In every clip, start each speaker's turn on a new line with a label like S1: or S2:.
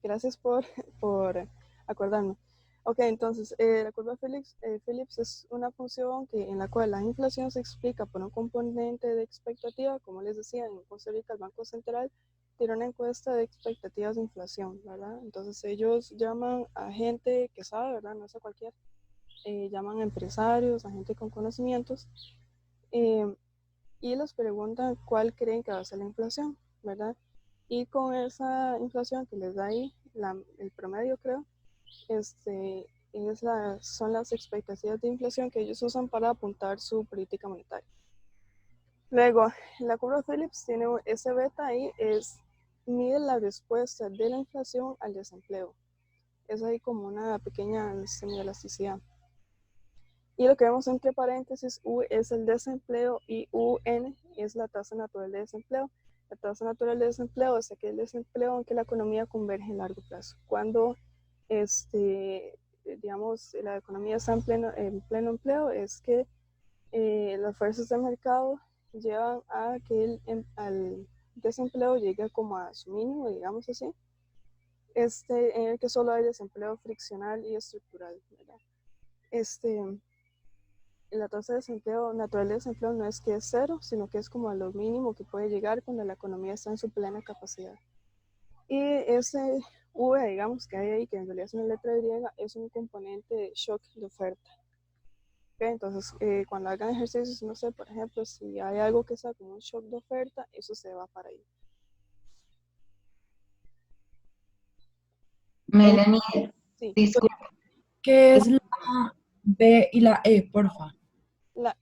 S1: Gracias por acordarme. Ok, entonces, la curva Phillips es una función en la cual la inflación se explica por un componente de expectativa. Como les decía, en Costa Rica el Banco Central tiene una encuesta de expectativas de inflación, ¿verdad? Entonces ellos llaman a gente que sabe, ¿verdad? No es a cualquiera. Llaman a empresarios, a gente con conocimientos, eh, y les preguntan cuál creen que va a ser la inflación, ¿verdad? Y con esa inflación que les da ahí, el promedio creo, son las expectativas de inflación que ellos usan para apuntar su política monetaria. Luego, la curva Phillips tiene ese beta ahí, mide la respuesta de la inflación al desempleo. Es ahí como una pequeña semielasticidad. Y lo que vemos entre paréntesis, U es el desempleo y UN es la tasa natural de desempleo. La tasa natural de desempleo es aquel desempleo en que la economía converge en largo plazo. Cuando digamos, la economía está en pleno empleo, es que las fuerzas de mercado llevan a que al desempleo llegue como a su mínimo, digamos así, en el que solo hay desempleo friccional y estructural, ¿verdad? La tasa de desempleo natural de desempleo no es que es cero, sino que es como a lo mínimo que puede llegar cuando la economía está en su plena capacidad. Y ese V, digamos, que hay ahí, que en realidad es una letra griega, es un componente de shock de oferta. ¿Okay? Entonces, cuando hagan ejercicios, no sé, por ejemplo, si hay algo que sea como un shock de oferta, eso se va para ahí.
S2: Melanie,
S1: Sí.
S2: disculpa.
S3: ¿Qué es la B y la E, porfa?
S1: La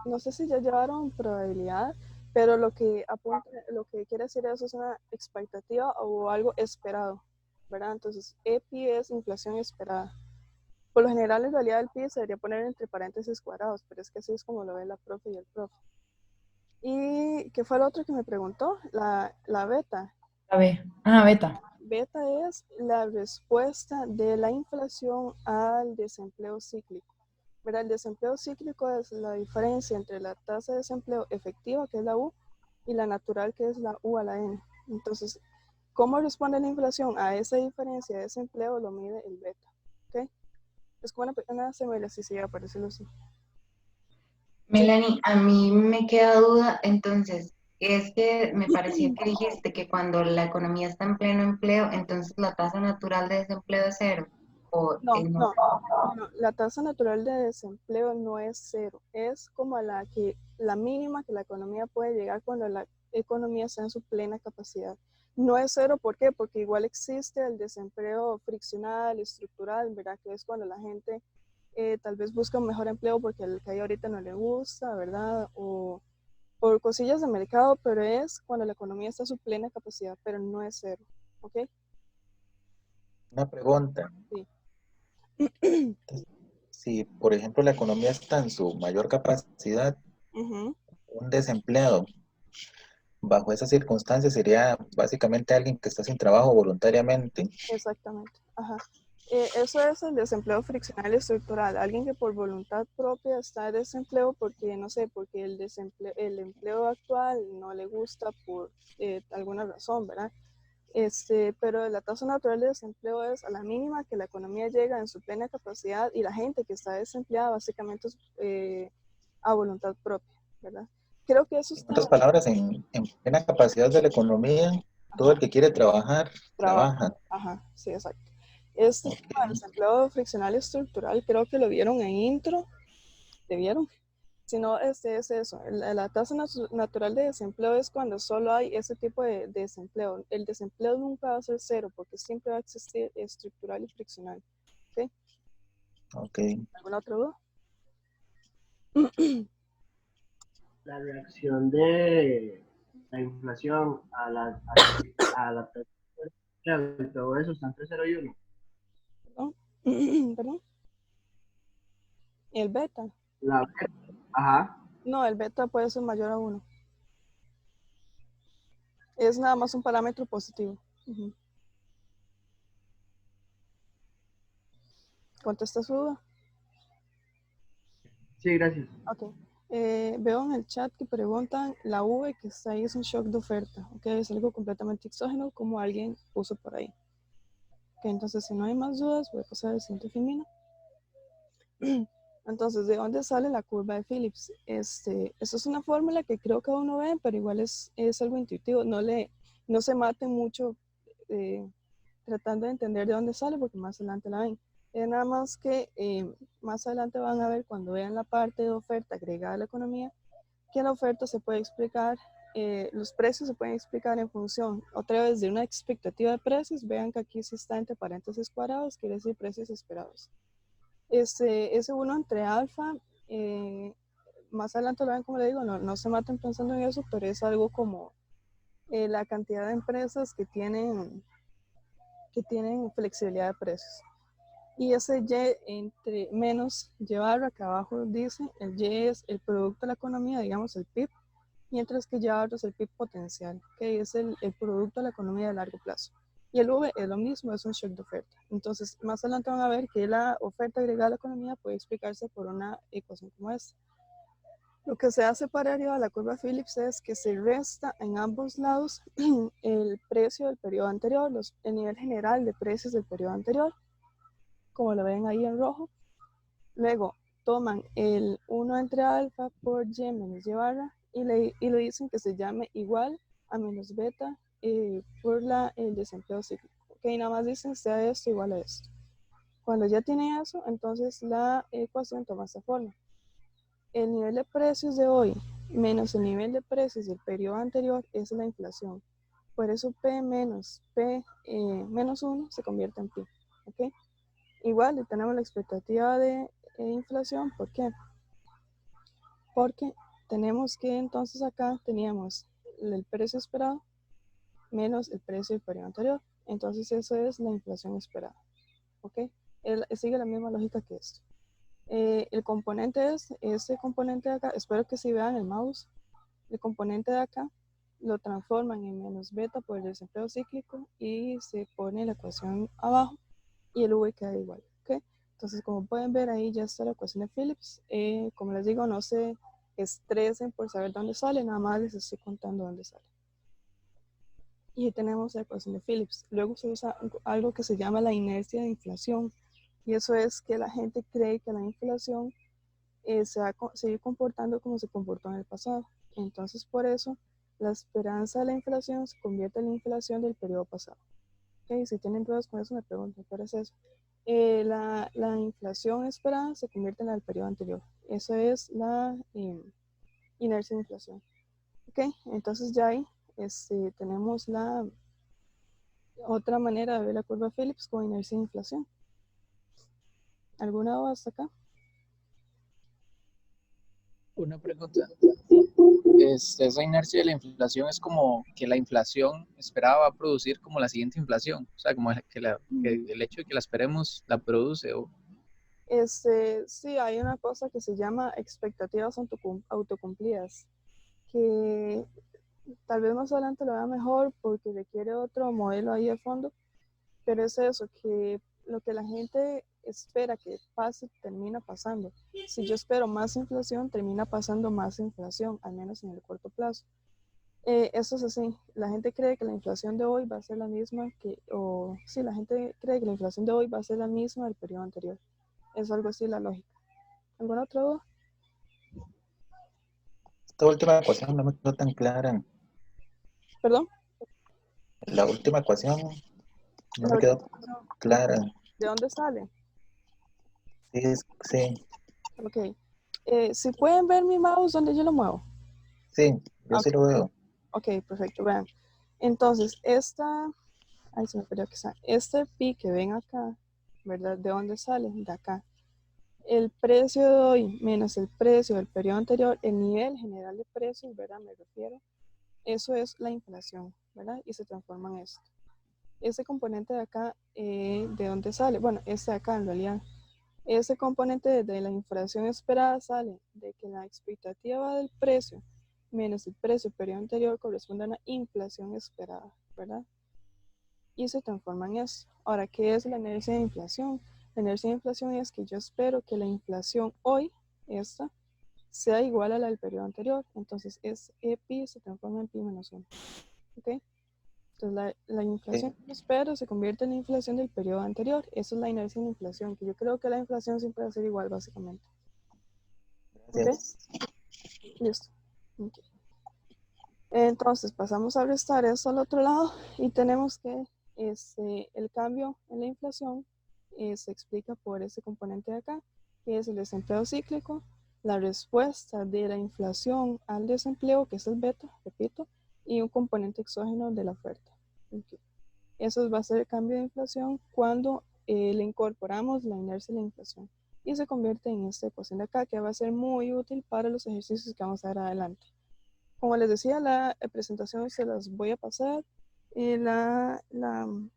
S1: no sé si ya llevaron probabilidad, pero lo que apunta, lo que quiere decir eso es una expectativa o algo esperado, ¿verdad? Entonces, EPI es inflación esperada. Por lo general, en realidad, el PI se debería poner entre paréntesis cuadrados, pero es que así es como lo ve la profe y el profe. ¿Y qué fue lo otro que me preguntó? La beta.
S3: La B. Ah, beta.
S1: Beta es la respuesta de la inflación al desempleo cíclico. ¿Verdad? El desempleo cíclico es la diferencia entre la tasa de desempleo efectiva, que es la U, y la natural, que es la U a la N. Entonces, ¿cómo responde la inflación a esa diferencia de desempleo? Lo mide el beta. ¿Okay? Es como una semielasticidad, por decirlo así. Sí.
S2: Melanie, a mí me queda duda, entonces, es que me pareció que dijiste que cuando la economía está en pleno empleo, entonces la tasa natural de desempleo es cero. O
S1: No,
S2: no.
S1: no, no, la tasa natural de desempleo no es cero, es como la mínima que la economía puede llegar cuando la economía está en su plena capacidad. No es cero, ¿por qué? Porque igual existe el desempleo friccional, estructural, ¿verdad? Que es cuando la gente tal vez busca un mejor empleo porque el que hay ahorita no le gusta, ¿verdad? O por cosillas de mercado, pero es cuando la economía está en su plena capacidad, pero no es cero, ¿ok?
S4: Una pregunta.
S1: Sí.
S4: Si, por ejemplo, la economía está en su mayor capacidad,
S1: Ujú.
S4: un desempleado bajo esas circunstancias sería básicamente alguien que está sin trabajo voluntariamente.
S1: Exactamente, ajá. Eso es el desempleo friccional estructural, alguien que por voluntad propia está en desempleo porque, no sé, porque el empleo actual no le gusta por alguna razón, ¿verdad? Pero la tasa natural de desempleo es a la mínima que la economía llega en su plena capacidad y la gente que está desempleada básicamente es a voluntad propia, ¿verdad? Creo que eso
S4: En
S1: está,
S4: otras palabras, en plena capacidad de la economía, todo
S1: ajá,
S4: el que quiere trabajar,
S1: trabaja,
S4: trabaja.
S1: ajá, sí, exacto. Este
S4: Ok.
S1: tema del desempleo friccional estructural, creo que lo vieron en intro, ¿te vieron? Si no, es eso. La tasa natural de desempleo es cuando solo hay ese tipo de desempleo. El desempleo nunca va a ser cero porque siempre va a existir estructural y friccional. ¿Okay?
S4: Ok.
S1: ¿Alguna otra duda?
S5: La reacción de la inflación a la tasa de todo eso está entre 0 y 1.
S1: ¿Perdón? ¿Perdón? ¿El beta?
S5: La, ajá.
S1: No, el beta puede ser mayor a uno. Es nada más un parámetro positivo. Ujú. ¿Contesta su duda?
S5: Sí, gracias.
S1: Ok. Veo en el chat que preguntan, la V que está ahí es un shock de oferta, ¿ok? Es algo completamente exógeno como alguien puso por ahí. Ok, entonces si no hay más dudas, voy a pasar al siguiente filmino. Entonces, ¿de dónde sale la curva de Phillips? Esto es una fórmula que creo que uno ve, pero igual es algo intuitivo. No se maten mucho tratando de entender de dónde sale, porque más adelante la ven. Nada más que más adelante van a ver cuando vean la parte de oferta agregada a la economía, que la oferta se puede explicar, los precios se pueden explicar en función, otra vez, de una expectativa de precios. Vean que aquí sí está entre paréntesis cuadrados, quiere decir precios esperados. Ese uno entre alfa, más adelante lo ven, como le digo, no se maten pensando en eso, pero es algo como la cantidad de empresas que tienen flexibilidad de precios. Y ese Y entre menos Y barra, que abajo dice, el Y es el producto de la economía, digamos el PIB, mientras que Y barra es el PIB potencial, que es el producto de la economía de largo plazo. Y el V es lo mismo, es un shock de oferta. Entonces, más adelante van a ver que la oferta agregada a la economía puede explicarse por una ecuación como esta. Lo que se hace para arriba de la curva Phillips es que se resta en ambos lados el precio del periodo anterior, el nivel general de precios del periodo anterior, como lo ven ahí en rojo. Luego toman el 1 entre alfa por Y menos Y barra y le dicen que se llame igual a menos beta por el desempleo cíclico. Ok, nada más dicen sea esto igual a esto. Cuando ya tiene eso, entonces la ecuación toma esta forma. El nivel de precios de hoy menos el nivel de precios del periodo anterior es la inflación. Por eso P menos 1 se convierte en pi. ¿Okay? Igual tenemos la expectativa de inflación. ¿Por qué? Porque tenemos que entonces acá teníamos el precio esperado menos el precio del periodo anterior. Entonces eso es la inflación esperada. ¿Ok? Sigue la misma lógica que esto. El componente es este componente de acá. Espero que si vean el mouse. El componente de acá lo transforman en menos beta por el desempleo cíclico y se pone la ecuación abajo y el V queda igual. ¿Okay? Entonces, como pueden ver, ahí ya está la ecuación de Phillips. Como les digo, no se estresen por saber dónde sale, nada más les estoy contando dónde sale. Y ahí tenemos la ecuación de Phillips. Luego se usa algo que se llama la inercia de inflación. Y eso es que la gente cree que la inflación se va a seguir comportando como se comportó en el pasado. Entonces, por eso, la esperanza de la inflación se convierte en la inflación del periodo pasado. ¿Okay? Si tienen dudas con eso, me preguntan, ¿cuál es eso? La inflación esperada se convierte en la del periodo anterior. Eso es la inercia de inflación. ¿Okay? Entonces, ya ahí tenemos la otra manera de ver la curva Phillips con inercia de inflación. ¿Alguna duda hasta acá?
S6: Una pregunta. Esa inercia de la inflación es como que la inflación esperada va a producir como la siguiente inflación. O sea, como que el hecho de que la esperemos la produce.
S1: Sí, hay una cosa que se llama expectativas autocumplidas, que tal vez más adelante lo vea mejor porque requiere otro modelo ahí de fondo, pero es eso, que lo que la gente espera que pase termina pasando. Si yo espero más inflación, termina pasando más inflación, al menos en el corto plazo. Eso es así, la gente cree que la inflación de hoy va a ser la misma la gente cree que la inflación de hoy va a ser la misma del periodo anterior. Es algo así la lógica. ¿Alguna otra duda?
S4: Esta última ecuación no me quedó tan clara.
S1: ¿Perdón?
S4: La última ecuación no me
S1: La-
S4: quedó clara.
S1: ¿De dónde sale?
S4: Sí,
S1: Ok. Si pueden ver mi mouse donde yo lo muevo.
S4: sí, yo sí
S1: Ok,
S4: lo veo.
S1: ok, perfecto, vean. Entonces, ahí se me perdió que está. Este pi que ven acá, ¿verdad? ¿De dónde sale? De acá. El precio de hoy menos el precio del periodo anterior, el nivel general de precios, ¿verdad? Me refiero. Eso es la inflación, ¿verdad? Y se transforma en esto. Ese componente de acá, ¿de dónde sale? Bueno, este de acá en realidad. Ese componente de la inflación esperada sale de que la expectativa del precio menos el precio del periodo anterior corresponde a una inflación esperada, ¿verdad? Y se transforma en eso. Ahora, ¿qué es la inercia de inflación? La inercia de inflación es que yo espero que la inflación hoy, esta, sea igual a la del periodo anterior. Entonces, pi se transforma en pi menos 1. ¿Ok? Entonces, la inflación que espero se convierte en la inflación del periodo anterior. Eso es la inercia en la inflación, que yo creo que la inflación siempre va a ser igual, básicamente. ¿Ok?
S4: Gracias.
S1: Listo. Okay. Entonces, pasamos a restar eso al otro lado y tenemos que el cambio en la inflación se explica por ese componente de acá, que es el desempleo cíclico, la respuesta de la inflación al desempleo, que es el beta, repito, y un componente exógeno de la oferta. Okay. Eso va a ser el cambio de inflación cuando le incorporamos la inercia de la inflación y se convierte en esta ecuación de acá, que va a ser muy útil para los ejercicios que vamos a ver adelante. Como les decía, la presentación se las voy a pasar y la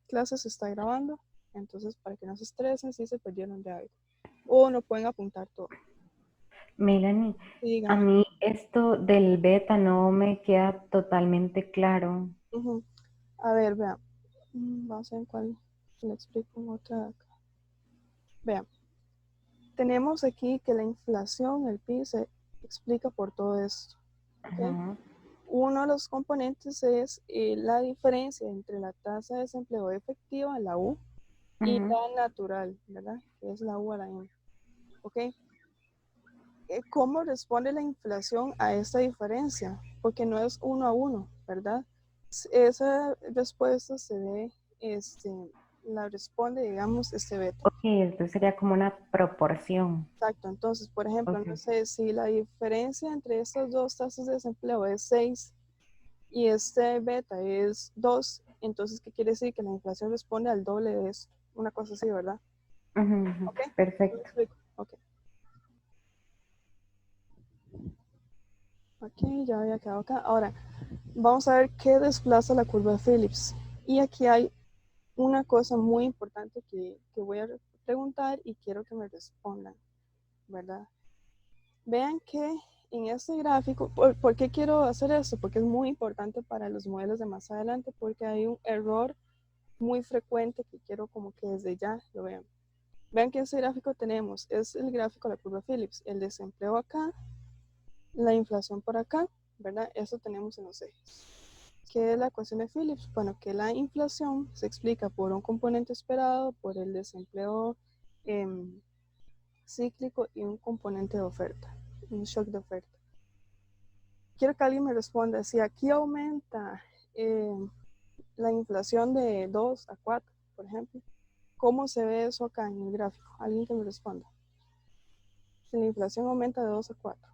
S1: clase se está grabando, entonces para que no se estresen si se perdieron de algo o no pueden apuntar todo.
S7: Melanie,
S1: Sí,
S7: a
S1: dígame.
S7: mí esto del beta no me queda totalmente claro.
S1: A ver, vean. Vamos a ver cuál le explico en otra acá. Vean. Tenemos aquí que la inflación, el PIB, se explica por todo esto. ¿Okay?
S7: Ajá.
S1: Uno de los componentes es la diferencia entre la tasa de desempleo efectiva, la U, y
S7: Ujú.
S1: la natural, ¿verdad? Que es la U a la M. ¿Ok? ¿Cómo responde la inflación a esta diferencia? Porque no es 1 a 1, ¿verdad? Esa respuesta se ve, la responde, digamos, este beta.
S7: Ok, esto sería como una proporción.
S1: Exacto. Entonces, por ejemplo,
S7: Ok.
S1: no sé si la diferencia entre estas dos tasas de desempleo es 6 y este beta es 2, entonces, ¿qué quiere decir? Que la inflación responde al doble de esto. Una cosa así, ¿verdad?
S7: Ujú, ujú.
S1: ¿Ok? ¿Me
S7: Perfecto.
S1: explico? Ok. Aquí ya había quedado acá. Ahora, vamos a ver qué desplaza la curva de Phillips. Y aquí hay una cosa muy importante que voy a preguntar y quiero que me respondan, ¿verdad? Vean que en este gráfico, ¿por qué quiero hacer esto? Porque es muy importante para los modelos de más adelante, porque hay un error muy frecuente que quiero como que desde ya lo vean. Vean que este gráfico tenemos, es el gráfico de la curva Phillips, el desempleo acá, la inflación por acá, ¿verdad? Eso tenemos en los ejes. ¿Qué es la ecuación de Phillips? Bueno, que la inflación se explica por un componente esperado, por el desempleo cíclico y un componente de oferta, un shock de oferta. Quiero que alguien me responda, si aquí aumenta la inflación de 2 a 4, por ejemplo, ¿cómo se ve eso acá en el gráfico? Alguien que me responda. Si la inflación aumenta de 2 a 4.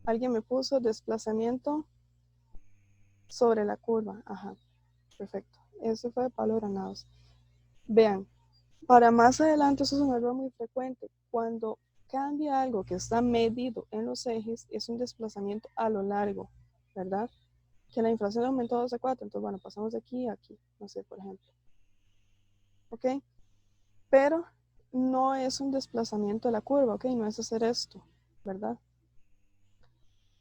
S1: Alguien me puso desplazamiento sobre la curva. Ajá, perfecto. Eso fue de Pablo Granados. Vean, para más adelante, eso es un error muy frecuente. Cuando cambia algo que está medido en los ejes, es un desplazamiento a lo largo, ¿verdad? Que la inflación aumentó 2 a 4, entonces bueno, pasamos de aquí a aquí, no sé, por ejemplo. ¿Ok? Pero no es un desplazamiento de la curva, ¿ok? No es hacer esto, ¿verdad?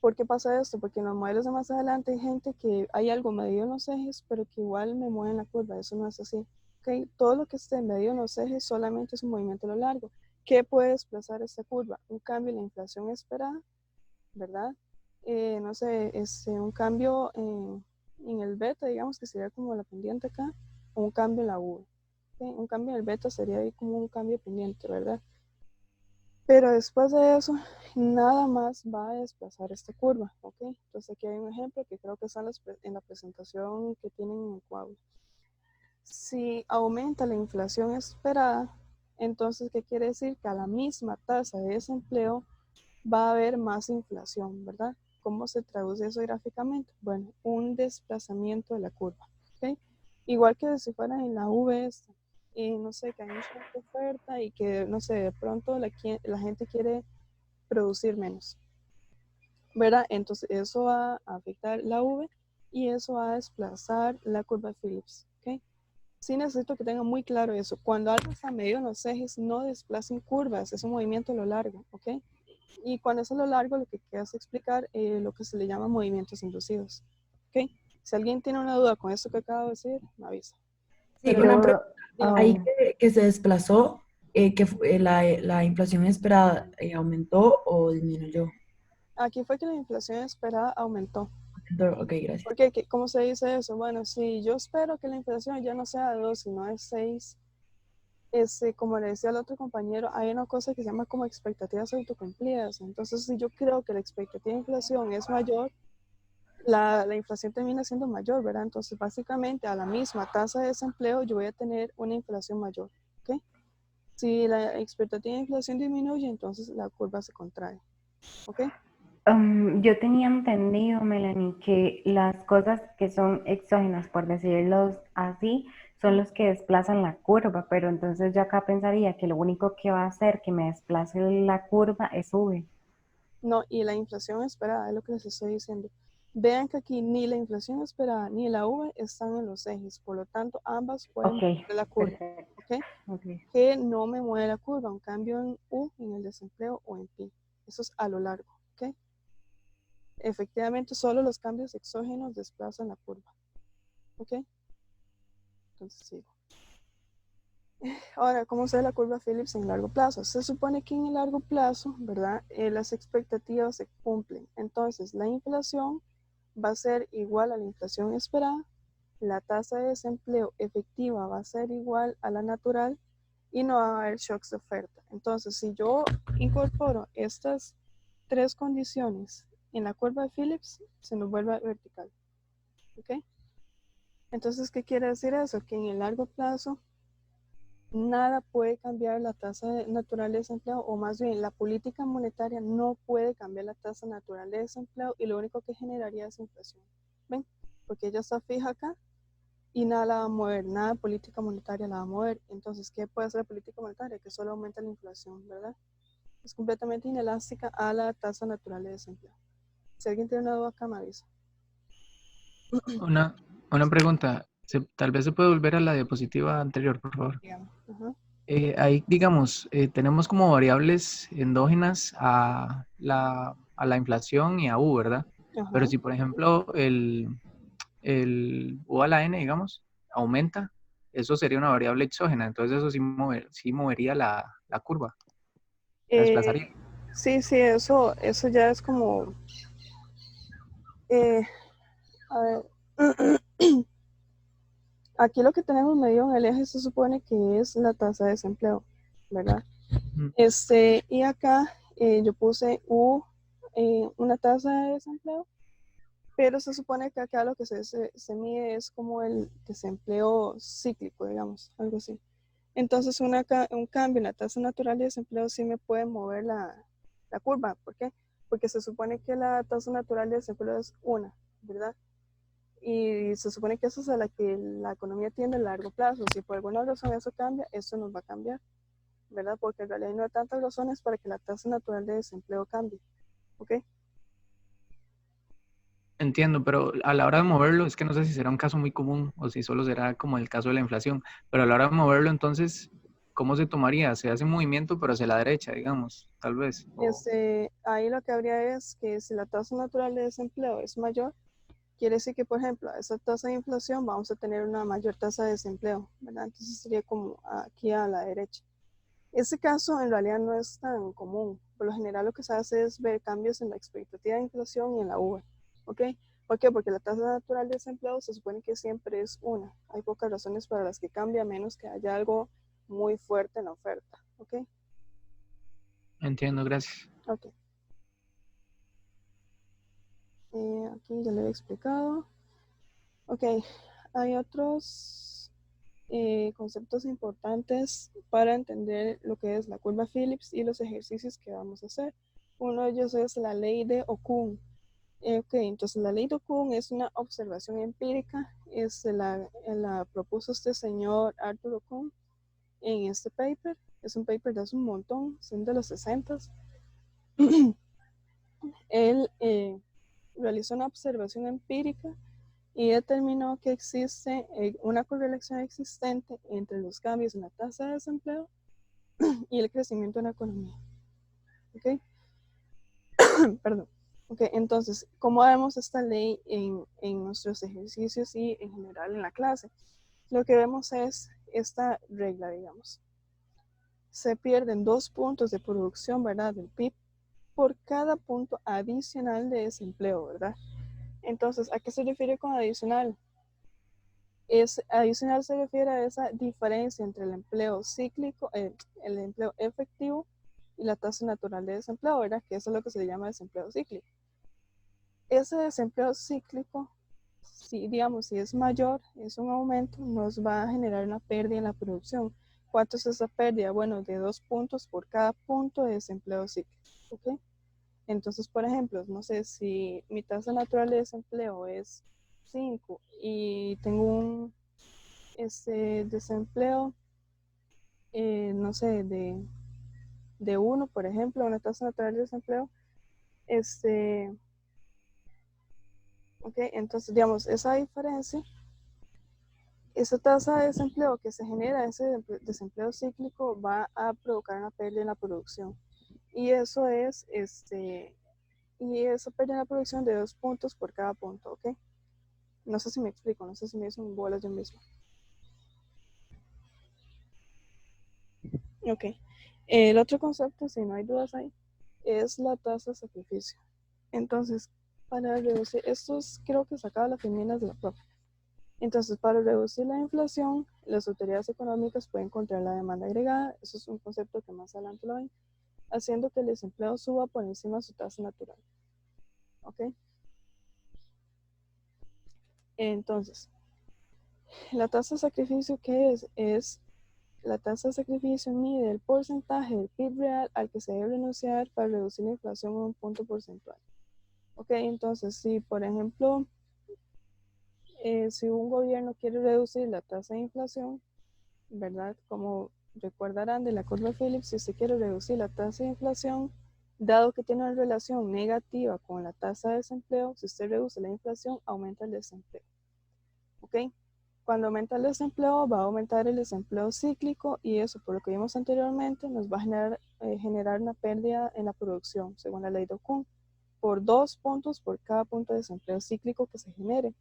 S1: ¿Por qué pasa esto? Porque en los modelos de más adelante hay gente que hay algo medido en los ejes, pero que igual me mueve en la curva. Eso no es así. ¿Okay? Todo lo que esté medido en los ejes solamente es un movimiento a lo largo. ¿Qué puede desplazar esta curva? Un cambio en la inflación esperada, ¿verdad? No sé, un cambio en el beta, digamos que sería como la pendiente acá, o un cambio en la U. ¿Okay? Un cambio en el beta sería ahí como un cambio pendiente, ¿verdad? Pero después de eso, nada más va a desplazar esta curva, ¿ok? Entonces aquí hay un ejemplo que creo que está en la presentación que tienen en el cuadro. Si aumenta la inflación esperada, entonces, ¿qué quiere decir? Que a la misma tasa de desempleo va a haber más inflación, ¿verdad? ¿Cómo se traduce eso gráficamente? Bueno, un desplazamiento de la curva, ¿ok? Igual que si fuera en la V esta, y no sé, que hay mucha oferta y que, no sé, de pronto la gente quiere producir menos, ¿verdad? Entonces eso va a afectar la V y eso va a desplazar la curva de Phillips, ¿ok? Sí necesito que tengan muy claro eso. Cuando algo está medido en los ejes, no desplacen curvas, es un movimiento a lo largo, ¿ok? Y cuando es a lo largo, lo que queda es explicar lo que se le llama movimientos inducidos, ¿ok? Si alguien tiene una duda con esto que acabo de decir, me avisa.
S3: Sí,
S1: Pero
S3: una
S7: Yo,
S3: pregunta. Ahí
S7: um,
S3: que se desplazó, la inflación esperada aumentó o disminuyó.
S1: aquí fue que la inflación esperada aumentó.
S3: Ok, gracias.
S1: Porque, ¿cómo se dice eso? Bueno, si yo espero que la inflación ya no sea de 2, sino de 6, como le decía el otro compañero, hay una cosa que se llama como expectativas autocumplidas. Entonces, si yo creo que la expectativa de inflación es mayor, la inflación termina siendo mayor, ¿verdad? Entonces, básicamente, a la misma tasa de desempleo, yo voy a tener una inflación mayor, ¿ok? Si la expectativa de inflación disminuye, entonces la curva se contrae, ¿ok?
S7: yo tenía entendido, Melanie, que las cosas que son exógenas, por decirlo así, son los que desplazan la curva, pero entonces yo acá pensaría que lo único que va a hacer que me desplace la curva es V.
S1: No, y la inflación esperada, es lo que les estoy diciendo. Vean que aquí ni la inflación esperada ni la V están en los ejes, por lo tanto, ambas pueden
S7: Ok,
S1: mover la curva,
S7: perfecto.
S1: ¿ok?
S7: Ok.
S1: Que no me mueve la curva, un cambio en U, en el desempleo o en pi. Eso es a lo largo, ¿ok? Efectivamente, solo los cambios exógenos desplazan la curva, ¿ok? Entonces sigo. Ahora, ¿cómo se ve la curva Phillips en largo plazo? Se supone que en el largo plazo, ¿verdad? Las expectativas se cumplen. Entonces, la inflación va a ser igual a la inflación esperada, la tasa de desempleo efectiva va a ser igual a la natural y no va a haber shocks de oferta. Entonces, si yo incorporo estas tres condiciones en la curva de Phillips, se nos vuelve vertical. ¿Ok? Entonces, ¿qué quiere decir eso? Que en el largo plazo nada puede cambiar la tasa natural de desempleo, o más bien la política monetaria no puede cambiar la tasa natural de desempleo y lo único que generaría es inflación. ¿Ven? Porque ella está fija acá y nada la va a mover, nada de política monetaria la va a mover. Entonces, ¿qué puede hacer la política monetaria? Que solo aumenta la inflación, ¿verdad? Es completamente inelástica a la tasa natural de desempleo. Si alguien tiene una duda acá, me avisa.
S6: Una, una pregunta, tal vez se puede volver a la diapositiva anterior, por favor.
S1: Ajá.
S6: Ahí, digamos, tenemos como variables endógenas a la inflación y a U, ¿verdad? Pero
S1: Ajá.
S6: si, por ejemplo, el U a la N, digamos, aumenta, eso sería una variable exógena, entonces eso sí movería la curva, la desplazaría.
S1: Sí, sí, eso ya es como, eh, a ver, aquí lo que tenemos medido en el eje se supone que es la tasa de desempleo, ¿verdad?
S6: Mm.
S1: Y acá yo puse una tasa de desempleo, pero se supone que acá lo que se mide es como el desempleo cíclico, digamos, algo así. Entonces, un cambio en la tasa natural de desempleo sí me puede mover la curva. ¿Por qué? Porque se supone que la tasa natural de desempleo es una, ¿verdad? Y se supone que eso es a la que la economía tiende a largo plazo. Si por alguna razón eso cambia, eso nos va a cambiar, ¿verdad? Porque en realidad no hay tantas razones para que la tasa natural de desempleo cambie, ¿ok?
S6: Entiendo, pero a la hora de moverlo, es que no sé si será un caso muy común o si solo será como el caso de la inflación, pero a la hora de moverlo, entonces, ¿cómo se tomaría? Se hace un movimiento, pero hacia la derecha, digamos, tal vez.
S1: Ahí lo que habría es que si la tasa natural de desempleo es mayor, quiere decir que, por ejemplo, a esa tasa de inflación vamos a tener una mayor tasa de desempleo, ¿verdad? Entonces sería como aquí a la derecha. Ese caso en realidad no es tan común. Por lo general lo que se hace es ver cambios en la expectativa de inflación y en la V. ¿Ok? ¿Por qué? Porque la tasa natural de desempleo se supone que siempre es una. Hay pocas razones para las que cambia, menos que haya algo muy fuerte en la oferta. ¿Ok?
S6: Entiendo, gracias.
S1: Ok. Aquí ya le he explicado. Ok. Hay otros conceptos importantes para entender lo que es la curva Phillips y los ejercicios que vamos a hacer. Uno de ellos es la ley de Okun. Ok, entonces la ley de Okun es una observación empírica. La propuso este señor Arthur Okun en este paper. Es un paper de hace un montón, son de los 60. Él realizó una observación empírica y determinó que existe una correlación existente entre los cambios en la tasa de desempleo y el crecimiento de la economía. ¿Ok? Perdón. Ok, entonces, ¿cómo vemos esta ley en nuestros ejercicios y en general en la clase? lo que vemos es esta regla, digamos. Se pierden 2 puntos de producción, ¿verdad? Del PIB por cada punto adicional de desempleo, ¿verdad? Entonces, ¿a qué se refiere con adicional? Adicional se refiere a esa diferencia entre el empleo cíclico, el empleo efectivo y la tasa natural de desempleo, ¿verdad? Que eso es lo que se llama desempleo cíclico. Ese desempleo cíclico, si digamos, si es mayor, es un aumento, nos va a generar una pérdida en la producción. ¿Cuánto es esa pérdida? Bueno, de 2 puntos por cada punto de desempleo cíclico, ¿ok? Entonces, por ejemplo, no sé, si mi tasa natural de desempleo es 5 y tengo un desempleo, no sé, de 1, por ejemplo, una tasa natural de desempleo, ok, entonces, digamos, esa diferencia, esa tasa de desempleo que se genera, ese desempleo cíclico, va a provocar una pérdida en la producción. Y eso es, y esa pérdida en la producción de 2 puntos por cada punto, ¿ok? No sé si me explico, no sé si me hizo un bolas yo mismo. Ok. El otro concepto, si no hay dudas ahí, es la tasa de sacrificio. Entonces, para reducir, estos creo que sacaba las feminas de la profe. Entonces, para reducir la inflación, las autoridades económicas pueden controlar la demanda agregada, eso es un concepto que más adelante lo ven, haciendo que el desempleo suba por encima de su tasa natural. ¿Ok? Entonces, la tasa de sacrificio, ¿qué es? Es la tasa de sacrificio mide el porcentaje del PIB real al que se debe renunciar para reducir la inflación en un punto porcentual. Ok, entonces, si por ejemplo, si un gobierno quiere reducir la tasa de inflación, ¿verdad? Como recordarán de la curva de Phillips, si se quiere reducir la tasa de inflación, dado que tiene una relación negativa con la tasa de desempleo, si usted reduce la inflación, aumenta el desempleo. ¿Ok? Cuando aumenta el desempleo, va a aumentar el desempleo cíclico y eso, por lo que vimos anteriormente, nos va a generar una pérdida en la producción, según la ley de Kuhn, por 2 puntos por cada punto de desempleo cíclico que se genere.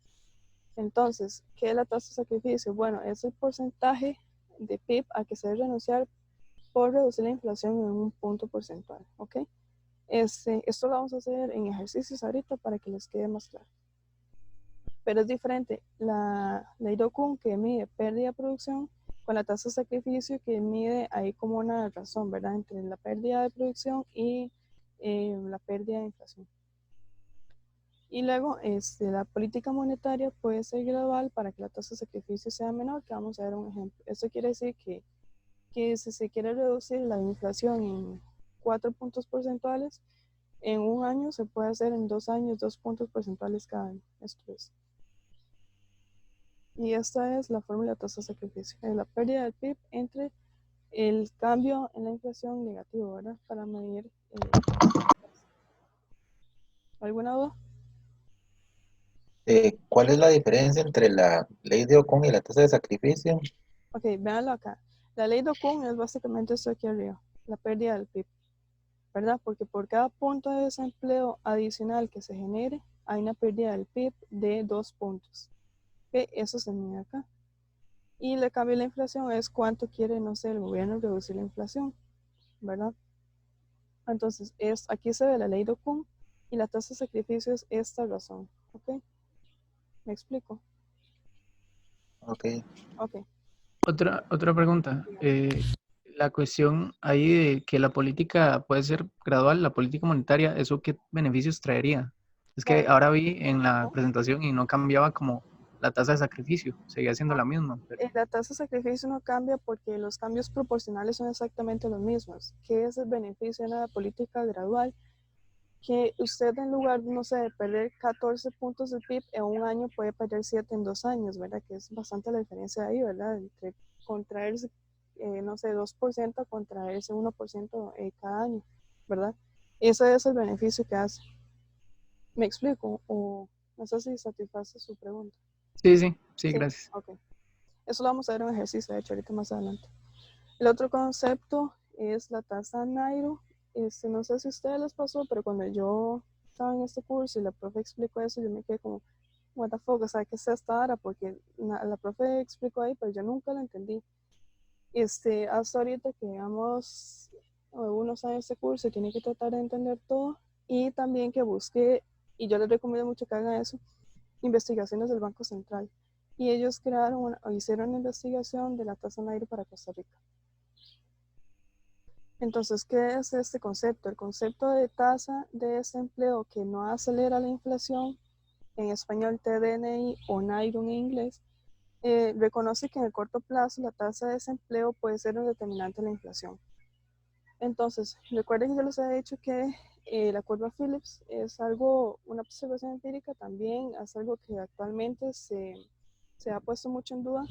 S1: Entonces, ¿qué es la tasa de sacrificio? Bueno, es el porcentaje de PIB a que se debe renunciar por reducir la inflación en un punto porcentual, ¿ok? Esto lo vamos a hacer en ejercicios ahorita para que les quede más claro. Pero es diferente la ley de Kuhn, que mide pérdida de producción, con la tasa de sacrificio, que mide ahí como una razón, ¿verdad? Entre la pérdida de producción y la pérdida de inflación. Y luego, la política monetaria puede ser gradual para que la tasa de sacrificio sea menor, que vamos a ver un ejemplo. Eso quiere decir que si se quiere reducir la inflación en 4 puntos porcentuales, en un año se puede hacer en 2 años 2 puntos porcentuales cada año. Esto es. Y esta es la fórmula de tasa de sacrificio. Es la pérdida del PIB entre el cambio en la inflación negativo, ¿verdad? Para medir. ¿Alguna duda?
S4: ¿Cuál es la diferencia entre la ley de Ocon y la tasa de sacrificio?
S1: Ok, véanlo acá. La ley de Kuhn es básicamente esto aquí arriba, la pérdida del PIB, ¿verdad? Porque por cada punto de desempleo adicional que se genere, hay una pérdida del PIB de 2 puntos. Ok, eso se mide acá. Y el cambio de la inflación es cuánto quiere, no sé, el gobierno reducir la inflación, ¿verdad? Entonces, aquí se ve la ley de Kuhn y la tasa de sacrificio es esta razón, ¿ok? ¿Me explico?
S4: Ok.
S1: Ok.
S6: Otra pregunta. La cuestión ahí de que la política puede ser gradual, la política monetaria, ¿eso qué beneficios traería? Es que
S1: Bueno,
S6: ahora vi en la presentación y no cambiaba como la tasa de sacrificio, seguía siendo la misma.
S1: la tasa de sacrificio no cambia porque los cambios proporcionales son exactamente los mismos. ¿Qué es el beneficio de la política gradual? Que usted en lugar, no sé, de perder 14 puntos de PIB en un año, puede perder 7 en 2 años, ¿verdad? Que es bastante la diferencia ahí, ¿verdad? Entre contraerse, no sé, 2% a contraerse 1% cada año, ¿verdad? Ese es el beneficio que hace. ¿Me explico? O no sé si satisface su pregunta.
S6: Sí,
S1: Sí,
S6: gracias.
S1: ok. Eso lo vamos a ver en un ejercicio, de hecho, ahorita más adelante. El otro concepto es la tasa Nairo. No sé si a ustedes les pasó, pero cuando yo estaba en este curso y la profe explicó eso, yo me quedé como, what the fuck, o sea, ¿qué es esta vara? Porque la profe explicó ahí, pero yo nunca lo entendí. Hasta ahorita que llevamos unos años de curso, tiene que tratar de entender todo y también que busque, y yo les recomiendo mucho que hagan eso, investigaciones del Banco Central. Y ellos hicieron una investigación de la tasa Nairo para Costa Rica. Entonces, ¿qué es este concepto? El concepto de tasa de desempleo que no acelera la inflación, en español TDNI o Nairo en inglés, reconoce que en el corto plazo la tasa de desempleo puede ser un determinante de la inflación. Entonces, recuerden que yo les he dicho que la curva Phillips es una observación empírica también, es algo que actualmente se ha puesto mucho en duda,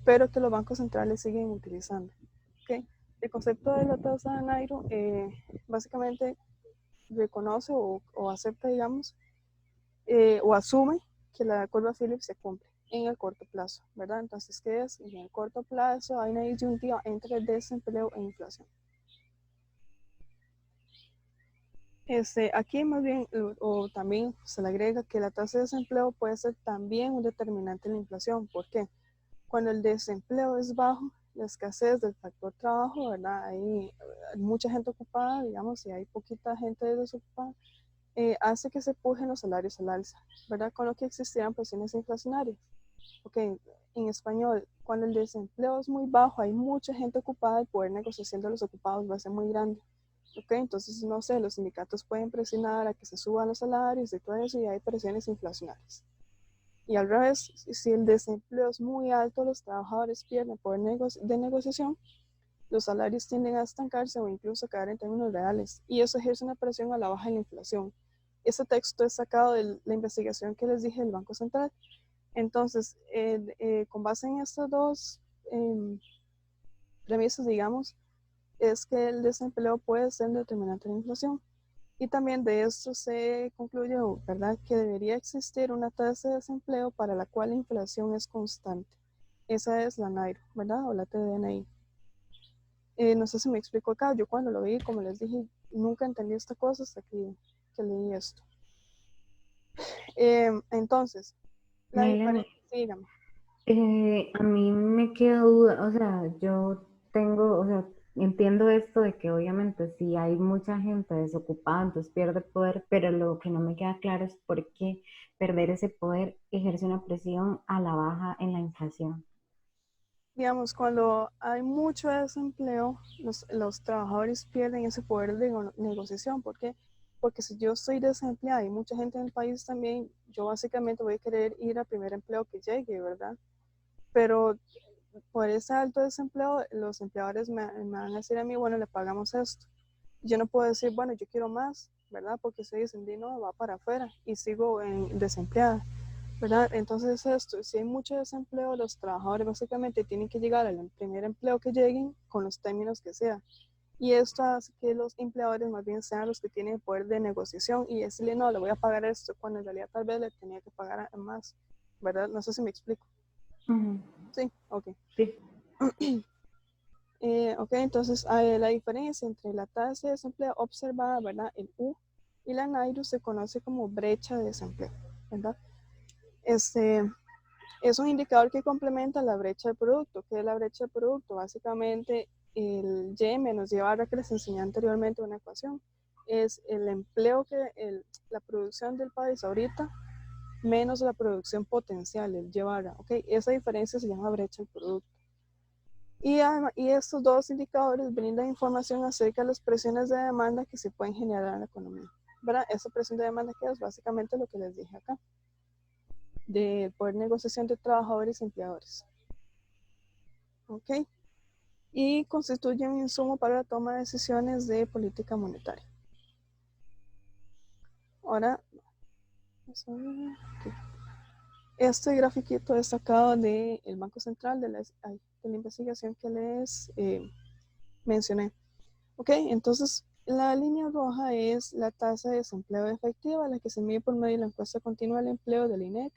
S1: pero que los bancos centrales siguen utilizando. ¿Okay? El concepto de la tasa de Nairo básicamente reconoce o acepta, digamos, o asume que la curva Phillips se cumple en el corto plazo, ¿verdad? Entonces, ¿qué es? En el corto plazo hay una disyuntiva entre desempleo e inflación. Aquí más bien, o también se le agrega que la tasa de desempleo puede ser también un determinante de la inflación. ¿Por qué? Cuando el desempleo es bajo, la escasez del factor trabajo, ¿verdad? Hay mucha gente ocupada, digamos, y hay poquita gente desocupada, hace que se empujen los salarios al alza, ¿verdad? Con lo que existieran presiones inflacionarias. Ok, en español, cuando el desempleo es muy bajo, hay mucha gente ocupada, el poder de negociación de los ocupados va a ser muy grande. Ok, entonces, no sé, los sindicatos pueden presionar a que se suban los salarios y todo eso, y hay presiones inflacionarias. Y al revés, si el desempleo es muy alto, los trabajadores pierden poder de negociación, los salarios tienden a estancarse o incluso a caer en términos reales, y eso ejerce una presión a la baja de la inflación. Este texto es sacado de la investigación que les dije del Banco Central. Entonces, con base en estas dos premisas, digamos, es que el desempleo puede ser determinante de la inflación. Y también de esto se concluyó, ¿verdad?, que debería existir una tasa de desempleo para la cual la inflación es constante. Esa es la Nairo, ¿verdad?, o la TDNI. No sé si me explico acá. Yo cuando lo vi, como les dije, nunca entendí esta cosa hasta que leí esto. Entonces, la
S7: Melanie,
S1: diferencia, dígame.
S7: a mí me queda duda, o sea, yo tengo, o sea, entiendo esto de que obviamente si hay mucha gente desocupada, entonces pierde poder, pero lo que no me queda claro es por qué perder ese poder ejerce una presión a la baja en la inflación.
S1: Digamos, cuando hay mucho desempleo, los trabajadores pierden ese poder de negociación. ¿Por qué? Porque si yo estoy desempleada y mucha gente en el país también, yo básicamente voy a querer ir al primer empleo que llegue, ¿verdad? Pero por ese alto desempleo, los empleadores me van a decir a mí, bueno, le pagamos esto. Yo no puedo decir, bueno, yo quiero más, ¿verdad? Porque estoy descendiendo, va para afuera y sigo desempleada, ¿verdad? Entonces esto, si hay mucho desempleo, los trabajadores básicamente tienen que llegar al primer empleo que lleguen con los términos que sea. Y esto hace que los empleadores más bien sean los que tienen el poder de negociación y decirle, no, le voy a pagar esto, cuando en realidad tal vez le tenía que pagar más, ¿verdad? No sé si me explico.
S7: Ujú.
S1: Sí, ok.
S7: Sí.
S1: Ok, entonces la diferencia entre la tasa de desempleo observada, ¿verdad? El U, y la Nairo se conoce como brecha de desempleo, ¿verdad? Es un indicador que complementa la brecha de producto. ¿Qué es la brecha de producto? Básicamente el Y menos Y barra que les enseñé anteriormente una ecuación. Es el empleo la producción del país ahorita menos la producción potencial, el Y barra, ¿ok? Esa diferencia se llama brecha de producto. Y estos dos indicadores brindan información acerca de las presiones de demanda que se pueden generar en la economía, ¿verdad? Esa presión de demanda que es básicamente lo que les dije acá, de poder negociación de trabajadores y empleadores. ¿Ok? Y constituyen un insumo para la toma de decisiones de política monetaria. Ahora, este grafiquito es sacado del Banco Central de la investigación que les mencioné. Ok, entonces la línea roja es la tasa de desempleo efectiva, la que se mide por medio de la encuesta continua del empleo del INEC,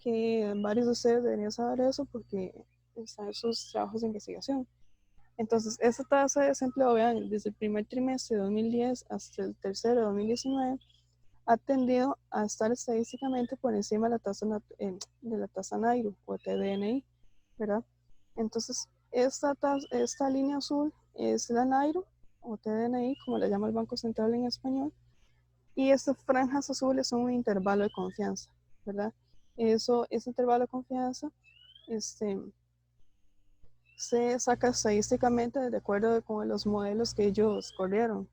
S1: que varios de ustedes deberían saber eso porque están en sus trabajos de investigación. Entonces, esta tasa de desempleo, vean, desde el primer trimestre de 2010 hasta el tercero de 2019, ha tendido a estar estadísticamente por encima de la tasa NAIRU o TDNI, ¿verdad? Entonces, esta línea azul es la NAIRU o TDNI, como le llama el Banco Central en español, y estas franjas azules son un intervalo de confianza, ¿verdad? Ese intervalo de confianza se saca estadísticamente de acuerdo con los modelos que ellos corrieron.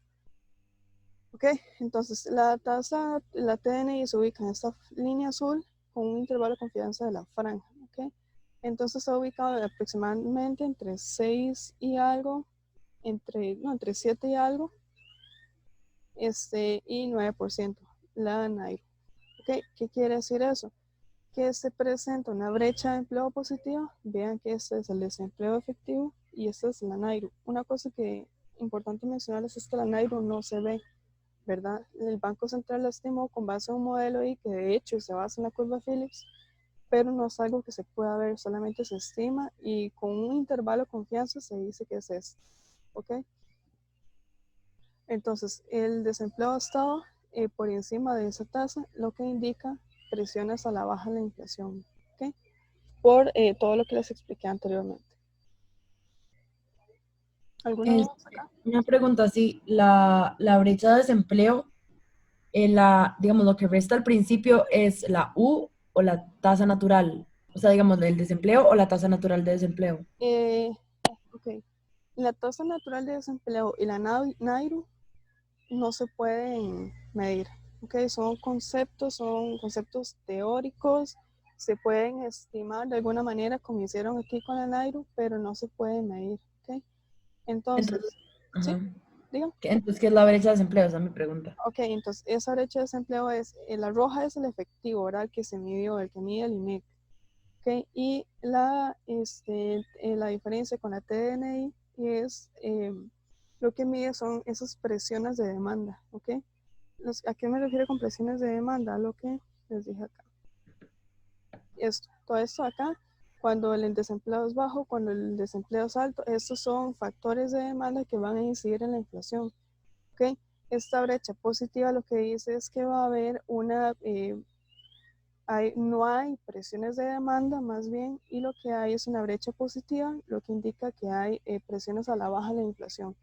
S1: Ok, entonces la TDNI se ubica en esta línea azul con un intervalo de confianza de la franja. Ok, entonces está ubicado aproximadamente entre 6 y algo, entre 7 y algo, y 9%, la NAIRU. Ok, ¿qué quiere decir eso? Que se presenta una brecha de empleo positiva. Vean que este es el desempleo efectivo y esta es la NAIRU. Una cosa que importante mencionarles es que la NAIRU no se ve, ¿verdad? El Banco Central la estimó con base a un modelo y que de hecho se basa en la curva Phillips, pero no es algo que se pueda ver, solamente se estima y con un intervalo de confianza se dice que es esto, ¿ok? Entonces, el desempleo ha estado por encima de esa tasa, lo que indica presiones a la baja de la inflación, ¿ok? Por todo lo que les expliqué anteriormente. ¿Alguna duda acá?
S3: Una pregunta, si la brecha de desempleo, digamos, lo que resta al principio es la U o la tasa natural, o sea, digamos, el desempleo o la tasa natural de desempleo.
S1: Ok. La tasa natural de desempleo y la NAIRU no se pueden medir, ¿ok? Son conceptos teóricos, se pueden estimar de alguna manera como hicieron aquí con la NAIRU, pero no se pueden medir, ¿ok? Entonces, ¿sí?
S3: Ajá.
S1: Dígame.
S3: Entonces, ¿qué es la brecha de desempleo? Esa es mi pregunta.
S1: Ok, entonces esa brecha de desempleo la roja es el efectivo, ¿verdad? El que se midió, el que mide el INEC, ¿ok? Y la diferencia con la TDNI es lo que mide son esas presiones de demanda, ¿ok? ¿A qué me refiero con presiones de demanda? Lo que les dije acá. Todo esto acá, cuando el desempleo es bajo, cuando el desempleo es alto, estos son factores de demanda que van a incidir en la inflación, ¿ok? Esta brecha positiva lo que dice es que va a haber no hay presiones de demanda más bien, y lo que hay es una brecha positiva, lo que indica que hay presiones a la baja de la inflación.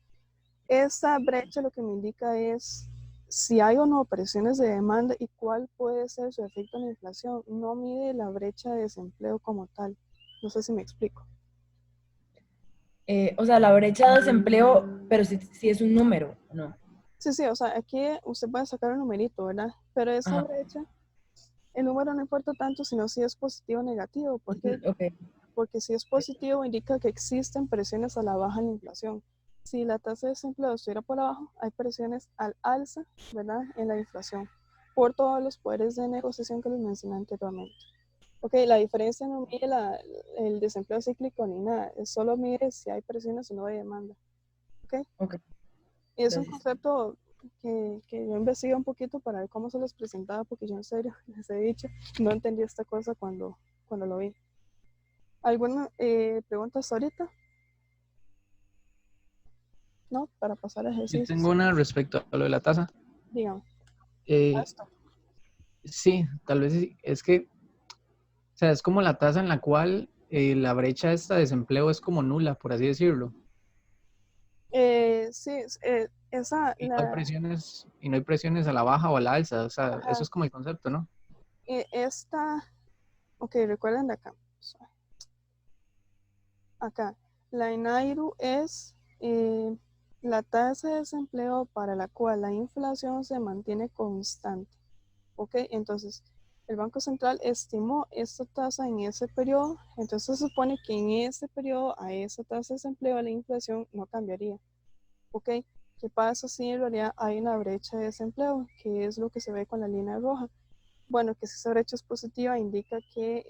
S1: Esta brecha lo que me indica es si hay o no presiones de demanda y cuál puede ser su efecto en la inflación. No mide la brecha de desempleo como tal. No sé si me explico.
S3: O sea, la brecha de desempleo, pero si es un número, ¿no?
S1: Sí, o sea, aquí usted puede sacar un numerito, ¿verdad? Pero esa
S3: Ajá.
S1: brecha, el número no importa tanto, sino si es positivo o negativo. ¿Por qué?
S3: Ok.
S1: Porque si es positivo indica que existen presiones a la baja en la inflación. Si la tasa de desempleo estuviera por abajo, hay presiones al alza, ¿verdad? En la inflación, por todos los poderes de negociación que les mencioné anteriormente. Ok, la diferencia no mide el desempleo cíclico ni nada, solo mide si hay presiones o no hay demanda. Ok, y es un
S3: Gracias.
S1: concepto que yo investigué un poquito para ver cómo se les presentaba, porque yo en serio, les he dicho, no entendí esta cosa cuando lo vi. ¿Alguna preguntas ahorita? ¿No? Para pasar
S6: Yo
S1: ejercicios.
S6: tengo una respecto a lo de la tasa.
S1: Dígame.
S6: Eh,
S1: Esto.
S6: sí, tal vez sí. Es que, o sea, es como la tasa en la cual la brecha esta de desempleo es como nula, por así decirlo.
S1: Sí, esa,
S6: Y no hay presiones a la baja o a la alza. O sea,
S1: ajá,
S6: eso es como el concepto, ¿no?
S1: ok, recuerden de acá. Acá, la INAIRU es la tasa de desempleo para la cual la inflación se mantiene constante. Ok, entonces el Banco Central estimó esta tasa en ese periodo, entonces se supone que en ese periodo a esa tasa de desempleo la inflación no cambiaría. Ok, ¿qué pasa si en realidad hay una brecha de desempleo? ¿Qué es lo que se ve con la línea roja? Bueno, que si esa brecha es positiva indica que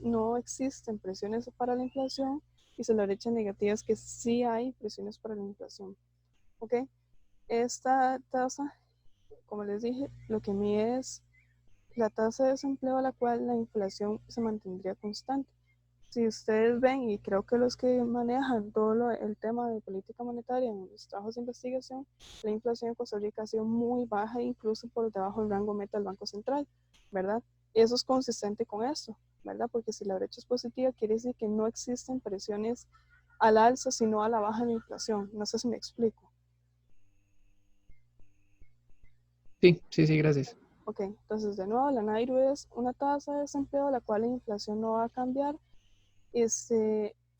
S1: no existen presiones para la inflación, y si la brecha negativa es que sí hay presiones para la inflación. ¿Ok? Esta tasa, como les dije, lo que mide es la tasa de desempleo a la cual la inflación se mantendría constante. si ustedes ven, y creo que los que manejan el tema de política monetaria en los trabajos de investigación, la inflación en Costa Rica ha sido muy baja, incluso por debajo del rango meta del Banco Central, ¿verdad? Eso es consistente con eso, ¿verdad? Porque si la brecha es positiva, quiere decir que no existen presiones al alza, sino a la baja en la inflación. No sé si me explico.
S6: Sí, gracias.
S1: Ok, entonces de nuevo, la NAIRU es una tasa de desempleo, la cual la inflación no va a cambiar.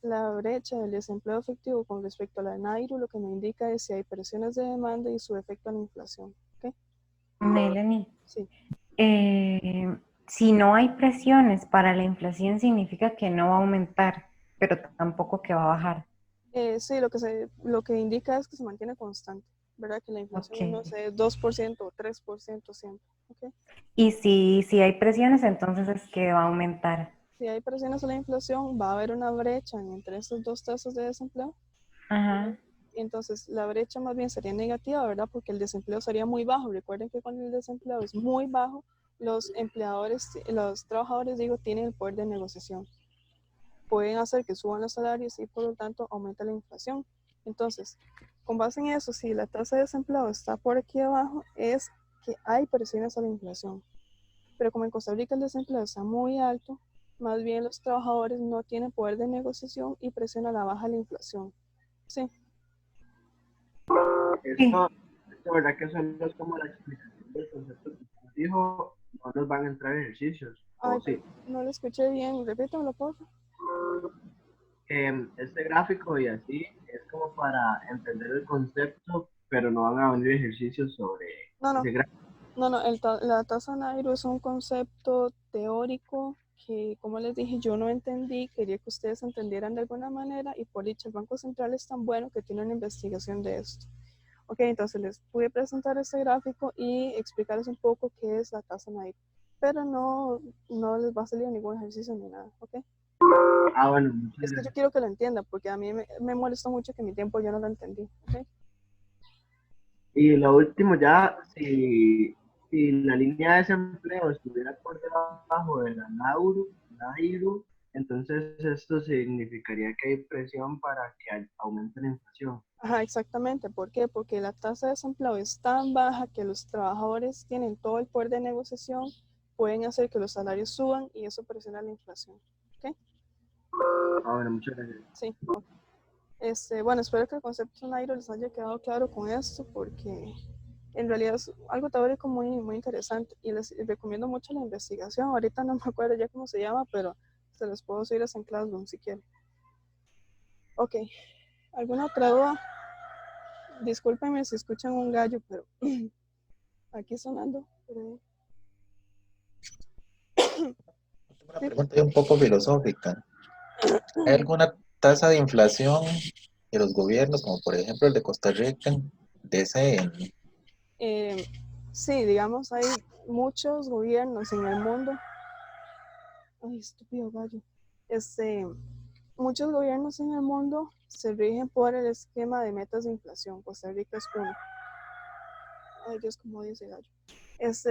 S1: La brecha del desempleo efectivo con respecto a la NAIRU lo que me indica es si hay presiones de demanda y su efecto a la inflación. ¿Ok?
S7: Melanie,
S1: Sí.
S7: Si no hay presiones para la inflación, significa que no va a aumentar, pero tampoco que va a bajar.
S1: Sí, lo que indica es que se mantiene constante, ¿verdad? Que la inflación
S7: Ok.
S1: no sé, 2% o 3% siempre. ¿Ok?
S7: Y si hay presiones, entonces es que va a aumentar.
S1: Si hay presiones a la inflación, va a haber una brecha entre estos dos tasas de desempleo.
S7: Ajá.
S1: Entonces, la brecha más bien sería negativa, ¿verdad? Porque el desempleo sería muy bajo. Recuerden que cuando el desempleo es muy bajo, los trabajadores, tienen el poder de negociación. Pueden hacer que suban los salarios y por lo tanto aumenta la inflación. Entonces, con base en eso, si la tasa de desempleo está por aquí abajo, es que hay presiones a la inflación. Pero como en Costa Rica el desempleo está muy alto, más bien los trabajadores no tienen poder de negociación y presiona a la baja la inflación. Sí.
S5: Esto verdad que solo es como la explicación del concepto que usted dijo, no nos van a entrar ejercicios,
S1: Ay,
S5: o sí.
S1: no lo escuché bien, repítamelo, por favor.
S5: Este gráfico y así es como para entender el concepto, pero no van a venir ejercicios sobre
S1: No,
S5: ese gráfico.
S1: la tasa Nairo es un concepto teórico que, como les dije, yo no entendí, quería que ustedes entendieran de alguna manera y por dicho, el Banco Central es tan bueno que tiene una investigación de esto. Ok, entonces les pude presentar este gráfico y explicarles un poco qué es la tasa Nairo, pero no les va a salir ningún ejercicio ni nada, ok.
S5: Bueno, muchas
S1: Es que yo
S5: gracias.
S1: quiero que lo entiendan porque a mí me molestó mucho que en mi tiempo yo no lo entendí, ok.
S5: Y lo último ya, si la línea de desempleo estuviera por debajo de la NAIRU, entonces esto significaría que hay presión para que aumente la inflación.
S1: Ajá, exactamente. ¿Por qué? Porque la tasa de desempleo es tan baja que los trabajadores tienen todo el poder de negociación, pueden hacer que los salarios suban y eso presiona la inflación. ¿Ok?
S5: Bueno, muchas gracias.
S1: Sí. Ok. Bueno, espero que el concepto Nairo les haya quedado claro con esto porque en realidad es algo teórico muy, muy interesante y les recomiendo mucho la investigación. Ahorita no me acuerdo ya cómo se llama, pero se los puedo subir en Classroom si quieren. Ok. ¿Alguna otra duda? Discúlpenme si escuchan un gallo, pero aquí sonando.
S4: Una pregunta un poco filosófica. ¿Hay alguna tasa de inflación que los gobiernos, como por ejemplo el de Costa Rica, deseen?
S1: Eh, sí, digamos, hay muchos gobiernos en el mundo. Ay, estúpido gallo. Este, Muchos gobiernos en el mundo se rigen por el esquema de metas de inflación. Costa Rica es uno. Ay, Dios, como dice gallo.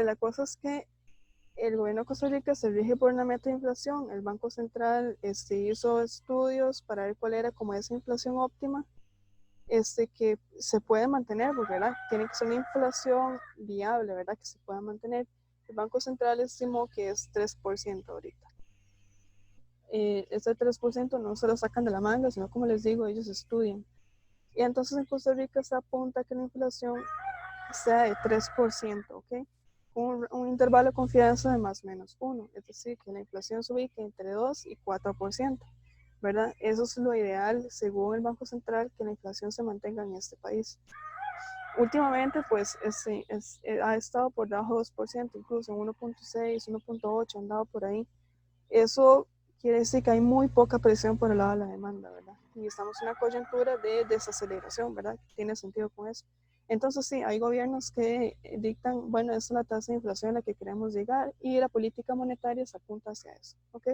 S1: La cosa es que el gobierno de Costa Rica se rige por una meta de inflación. El Banco Central hizo estudios para ver cuál era como esa inflación óptima que se puede mantener, porque ¿verdad? Tiene que ser una inflación viable, ¿verdad? Que se pueda mantener. El Banco Central estimó que es 3% ahorita. Este 3% no se lo sacan de la manga, sino como les digo, ellos estudian. Y entonces en Costa Rica se apunta que la inflación sea de 3%, ¿ok? Un intervalo de confianza de más o menos 1, es decir, que la inflación se ubique entre 2 y 4%, ¿verdad? Eso es lo ideal, según el Banco Central, que la inflación se mantenga en este país. Últimamente, pues, ha estado por debajo de 2%, incluso en 1.6, 1.8, han dado por ahí. Eso quiere decir que hay muy poca presión por el lado de la demanda, ¿verdad? Y estamos en una coyuntura de desaceleración, ¿verdad? Tiene sentido con eso. Entonces, sí, hay gobiernos que dictan, bueno, esta es la tasa de inflación a la que queremos llegar y la política monetaria se apunta hacia eso, ¿ok?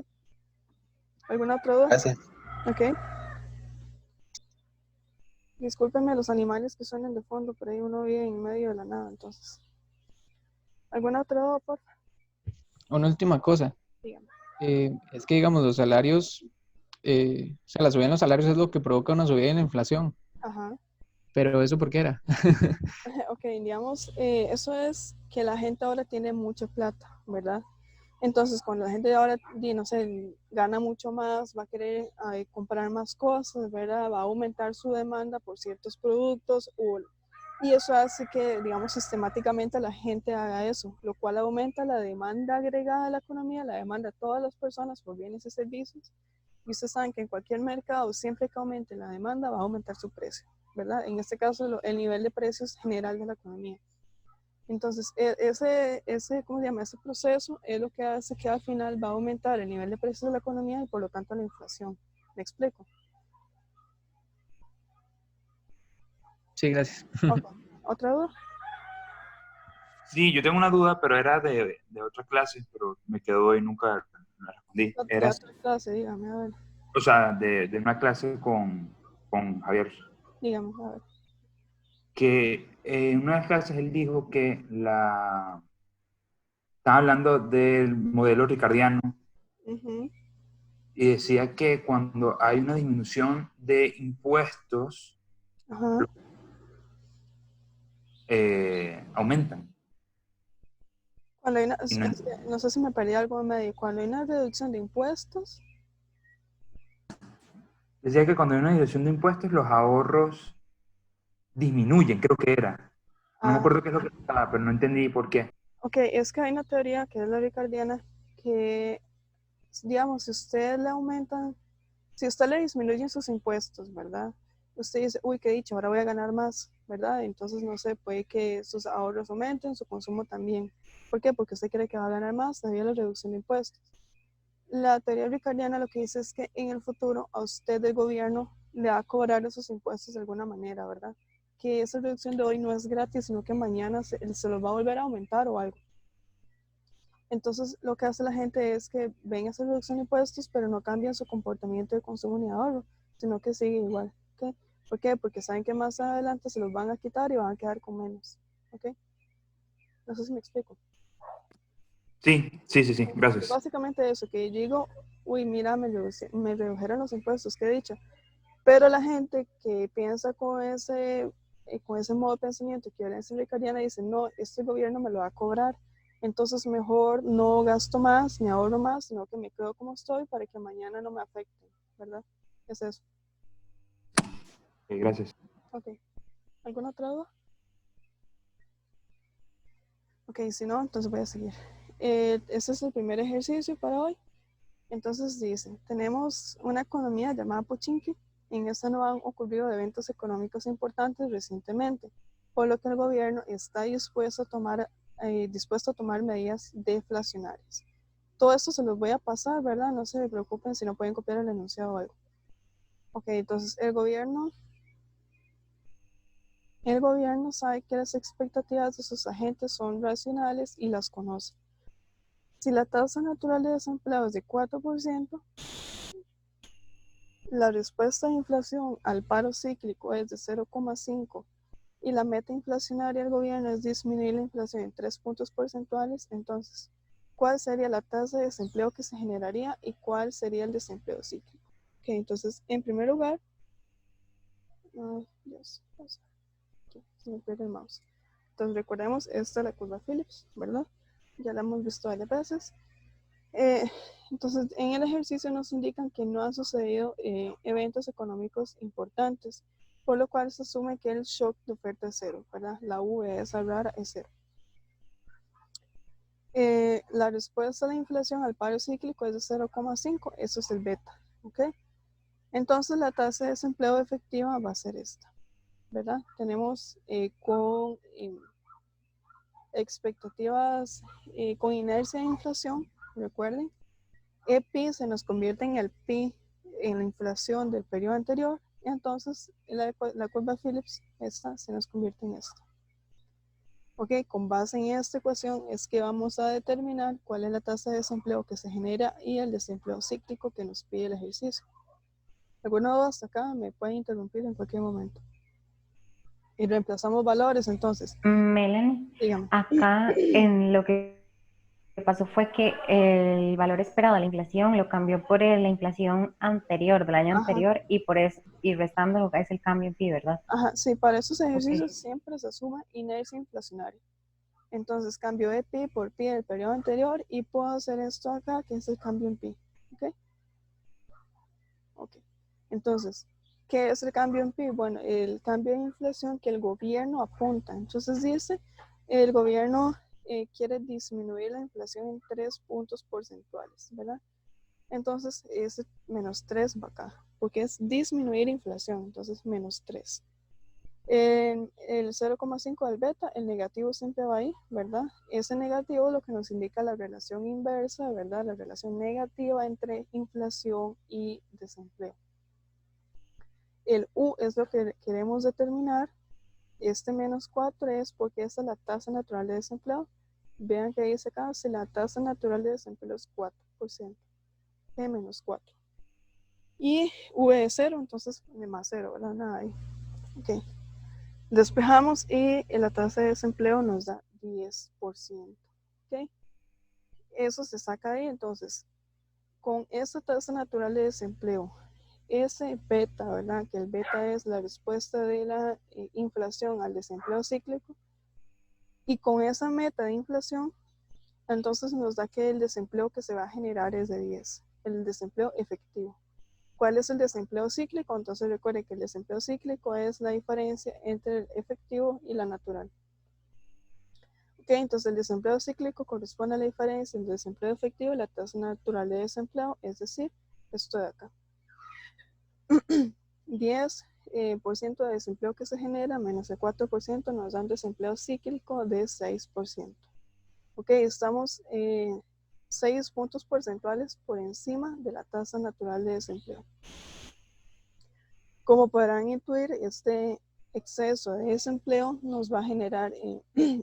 S1: ¿Alguna otra duda?
S4: Gracias.
S1: Ok. Discúlpenme los animales que suenan de fondo, por ahí uno vive en medio de la nada, entonces. ¿Alguna otra duda, por favor?
S6: Una última cosa.
S1: Dígame.
S6: Es que, digamos, los salarios o sea, la subida en los salarios es lo que provoca una subida en la inflación.
S1: Ajá.
S6: Pero ¿eso por qué era?
S1: Ok, digamos, eso es que la gente ahora tiene mucha plata, ¿verdad? Entonces, cuando la gente ahora, no sé, gana mucho más, va a querer comprar más cosas, ¿verdad? Va a aumentar su demanda por ciertos productos y eso hace que, digamos, sistemáticamente la gente haga eso, lo cual aumenta la demanda agregada a la economía, la demanda de todas las personas por bienes y servicios. Y ustedes saben que en cualquier mercado, siempre que aumente la demanda, va a aumentar su precio, ¿verdad? En este caso, el nivel de precios general de la economía. Entonces, ¿cómo se llama? Ese proceso es lo que hace que al final va a aumentar el nivel de precios de la economía y por lo tanto la inflación. ¿Me explico?
S6: Sí, gracias.
S1: Ok. ¿Otra duda?
S8: Sí, yo tengo una duda, pero era de otra clase, pero me quedó y nunca la respondí.
S1: De
S8: Era,
S1: otra clase, dígame, a ver.
S8: o sea, de una clase con Javier,
S1: Dígame, a ver.
S8: que en una de las clases él dijo que estaba hablando del modelo ricardiano
S1: Ujú.
S8: y decía que cuando hay una disminución de impuestos,
S1: Ajá.
S8: aumentan.
S1: Cuando hay una,
S8: Y no,
S1: es que no sé si me perdí algo en medio. Cuando hay una reducción de impuestos,
S8: decía que cuando hay una disminución de impuestos, los ahorros disminuyen, creo que era. No me
S1: ah,
S8: acuerdo qué es lo que estaba, pero no entendí por qué.
S1: ok, es que hay una teoría que es la ricardiana que, digamos, si usted le aumentan, si usted le disminuyen sus impuestos, ¿verdad? Usted dice, uy, qué dicho, ahora voy a ganar más, ¿verdad? Entonces, no sé, puede que sus ahorros aumenten, su consumo también. ¿Por qué? Porque usted cree que va a ganar más debido a la reducción de impuestos. La teoría ricardiana lo que dice es que en el futuro a usted el gobierno le va a cobrar esos impuestos de alguna manera, ¿verdad? Que esa reducción de hoy no es gratis, sino que mañana se los va a volver a aumentar o algo. Entonces, lo que hace la gente es que ven esa reducción de impuestos, pero no cambian su comportamiento de consumo ni ahorro, sino que sigue igual. ¿Okay? ¿Por qué? Porque saben que más adelante se los van a quitar y van a quedar con menos. ¿Okay? No sé si me explico.
S8: Sí, gracias.
S1: Básicamente eso, que yo digo, uy, mira, me redujeron los impuestos, ¿qué he dicho? Pero la gente que piensa con ese modo de pensamiento que violencia ricardiana dice, no, este gobierno me lo va a cobrar, entonces mejor no gasto más, ni ahorro más, sino que me quedo como estoy para que mañana no me afecte, ¿verdad? Es eso.
S8: Gracias.
S1: Ok. ¿Alguna otra duda? Ok, si no, entonces voy a seguir. Este es el primer ejercicio para hoy. Entonces dice, tenemos una economía llamada Pochinki. En esta no han ocurrido eventos económicos importantes recientemente, por lo que el gobierno está dispuesto a tomar medidas deflacionarias. Todo esto se los voy a pasar, ¿verdad? No se preocupen si no pueden copiar el enunciado o algo. Ok, entonces el gobierno sabe que las expectativas de sus agentes son racionales y las conoce. Si la tasa natural de desempleo es de 4%, la respuesta de inflación al paro cíclico es de 0,5 y la meta inflacionaria del gobierno es disminuir la inflación en 3 puntos porcentuales, entonces, ¿cuál sería la tasa de desempleo que se generaría y cuál sería el desempleo cíclico? Ok, entonces, en primer lugar, aquí, se me pierde el mouse. Entonces, recordemos, esta es la curva Phillips, ¿verdad? Ya la hemos visto varias veces. Entonces, en el ejercicio nos indican que no han sucedido eventos económicos importantes, por lo cual se asume que el shock de oferta es cero, ¿verdad? La V esa rara es cero. La respuesta de inflación al paro cíclico es de 0,5, eso es el beta, ¿ok? Entonces, la tasa de desempleo efectiva va a ser esta, ¿verdad? Tenemos con expectativas, con inercia de inflación, recuerden, EPI se nos convierte en el PI en la inflación del periodo anterior, y entonces la curva Phillips, esta se nos convierte en esta. Ok, con base en esta ecuación es que vamos a determinar cuál es la tasa de desempleo que se genera y el desempleo cíclico que nos pide el ejercicio. ¿Alguna duda hasta acá? Me pueden interrumpir en cualquier momento. Y reemplazamos valores entonces.
S7: Melanie,
S1: Dígame.
S7: acá en lo que pasó fue que el valor esperado de la inflación lo cambió por la inflación anterior, del año
S1: Ajá,
S7: anterior, y por eso, y restando lo que es el cambio en pi, ¿verdad?
S1: ajá, sí, para esos
S7: Ok.
S1: ejercicios siempre se suma inercia inflacionaria. Entonces cambio de pi por pi del periodo anterior y puedo hacer esto acá, que es el cambio en pi. ¿Ok? Ok. Entonces, ¿qué es el cambio en pi? Bueno, el cambio de inflación que el gobierno apunta. Entonces dice, el gobierno quiere disminuir la inflación en 3 puntos porcentuales, ¿verdad? Entonces, ese menos 3 va acá, porque es disminuir inflación, entonces menos 3. En el 0,5 del beta, el negativo siempre va ahí, ¿verdad? Ese negativo lo que nos indica la relación inversa, ¿verdad? La relación negativa entre inflación y desempleo. El U es lo que queremos determinar. Este menos 4 es porque esta es la tasa natural de desempleo. Vean que dice acá, si la tasa natural de desempleo es 4%, de menos 4. Y V es 0, entonces más 0, ¿verdad? Nada ahí. Ok. Despejamos y la tasa de desempleo nos da 10%. ¿Ok? Eso se saca de ahí. Entonces, con esta tasa natural de desempleo, ese beta, ¿verdad? Que el beta es la respuesta de la inflación al desempleo cíclico. Y con esa meta de inflación, entonces nos da que el desempleo que se va a generar es de 10, el desempleo efectivo. ¿Cuál es el desempleo cíclico? Entonces recuerde que el desempleo cíclico es la diferencia entre el efectivo y la natural. Ok, entonces el desempleo cíclico corresponde a la diferencia entre el desempleo efectivo y la tasa natural de desempleo, es decir, esto de acá. 10% de desempleo que se genera menos el 4% nos da un desempleo cíclico de 6%. Ok, estamos 6 puntos porcentuales por encima de la tasa natural de desempleo. Como podrán intuir, este exceso de desempleo nos va a generar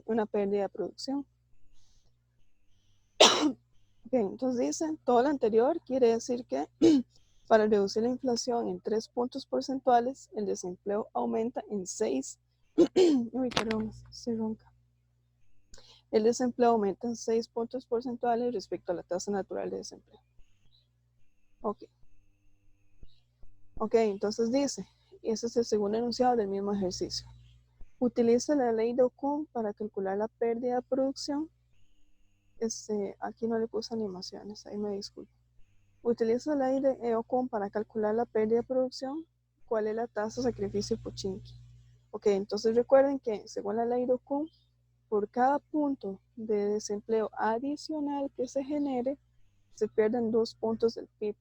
S1: una pérdida de producción. Okay, entonces dice, todo lo anterior quiere decir que para reducir la inflación en 3 puntos porcentuales, el desempleo aumenta en 6. Uy, perdón, estoy ronca. El desempleo aumenta en 6 puntos porcentuales respecto a la tasa natural de desempleo. Ok. Ok, entonces dice, ese es el segundo enunciado del mismo ejercicio. Utiliza la ley de Ockham para calcular la pérdida de producción. Aquí no le puse animaciones, ahí me disculpo. Utiliza la ley de Ockham para calcular la pérdida de producción. ¿Cuál es la tasa de sacrificio Pochinki? Ok, entonces recuerden que según la ley de Ockham, por cada punto de desempleo adicional que se genere, se pierden 2 puntos del PIB.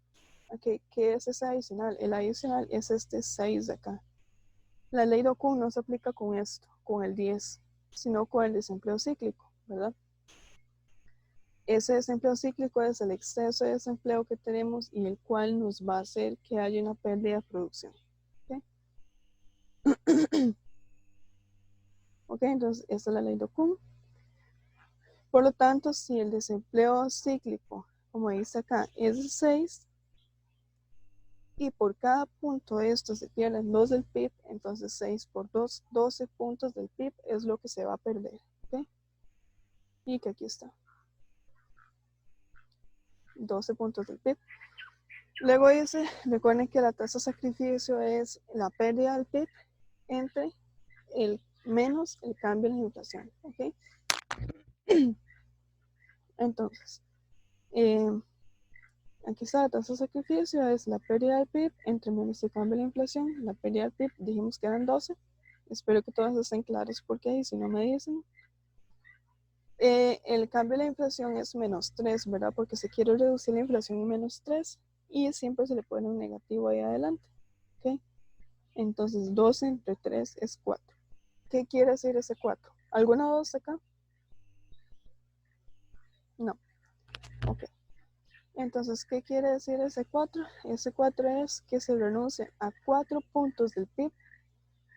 S1: Okay, ¿qué es ese adicional? El adicional es este 6 de acá. La ley de Ockham no se aplica con esto, con el 10, sino con el desempleo cíclico, ¿verdad? Ese desempleo cíclico es el exceso de desempleo que tenemos y el cual nos va a hacer que haya una pérdida de producción. ¿Okay? Ok, entonces esta es la ley de Ockham. Por lo tanto, si el desempleo cíclico, como dice acá, es de 6, y por cada punto de esto se pierden 2 del PIB, entonces 6 por 2, 12 puntos del PIB es lo que se va a perder. ¿Okay? Y que aquí está. 12 puntos del PIB. Luego dice, recuerden que la tasa de sacrificio es la pérdida del PIB entre el menos el cambio en la inflación. ¿Okay? Entonces, aquí está la tasa de sacrificio, es la pérdida del PIB entre menos el cambio en la inflación. La pérdida del PIB dijimos que eran 12. Espero que todas estén claras porque ahí si no me dicen. El cambio de la inflación es menos 3, ¿verdad? Porque se quiere reducir la inflación en menos 3 y siempre se le pone un negativo ahí adelante. ¿Ok? Entonces 12 entre 3 es 4. ¿Qué quiere decir ese 4? ¿Alguna 2 acá? No. Ok. Entonces, ¿qué quiere decir ese 4? Ese 4 es que se renuncia a 4 puntos del PIB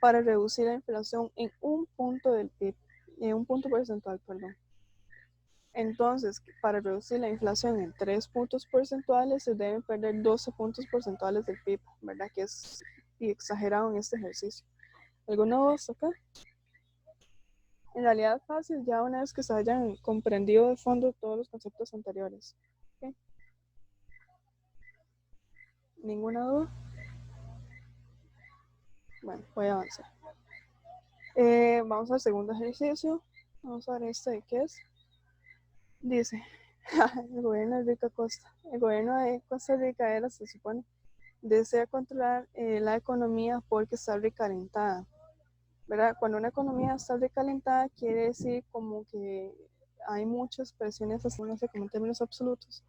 S1: para reducir la inflación en un punto del PIB, en un punto porcentual, perdón. Entonces, para reducir la inflación en 3 puntos porcentuales, se deben perder 12 puntos porcentuales del PIB, ¿verdad? Que es exagerado en este ejercicio. ¿Alguna voz acá? En realidad fácil ya una vez que se hayan comprendido de fondo todos los conceptos anteriores. ¿Ok? ¿Ninguna duda? Bueno, voy a avanzar. Vamos al segundo ejercicio. Vamos a ver este, ¿qué es? Dice, el gobierno de Rica Costa. El gobierno de Costa Rica era, se supone, desea controlar la economía porque está recalentada, ¿verdad? Cuando una economía está recalentada quiere decir como que hay muchas presiones, así no sé, como en términos absolutos.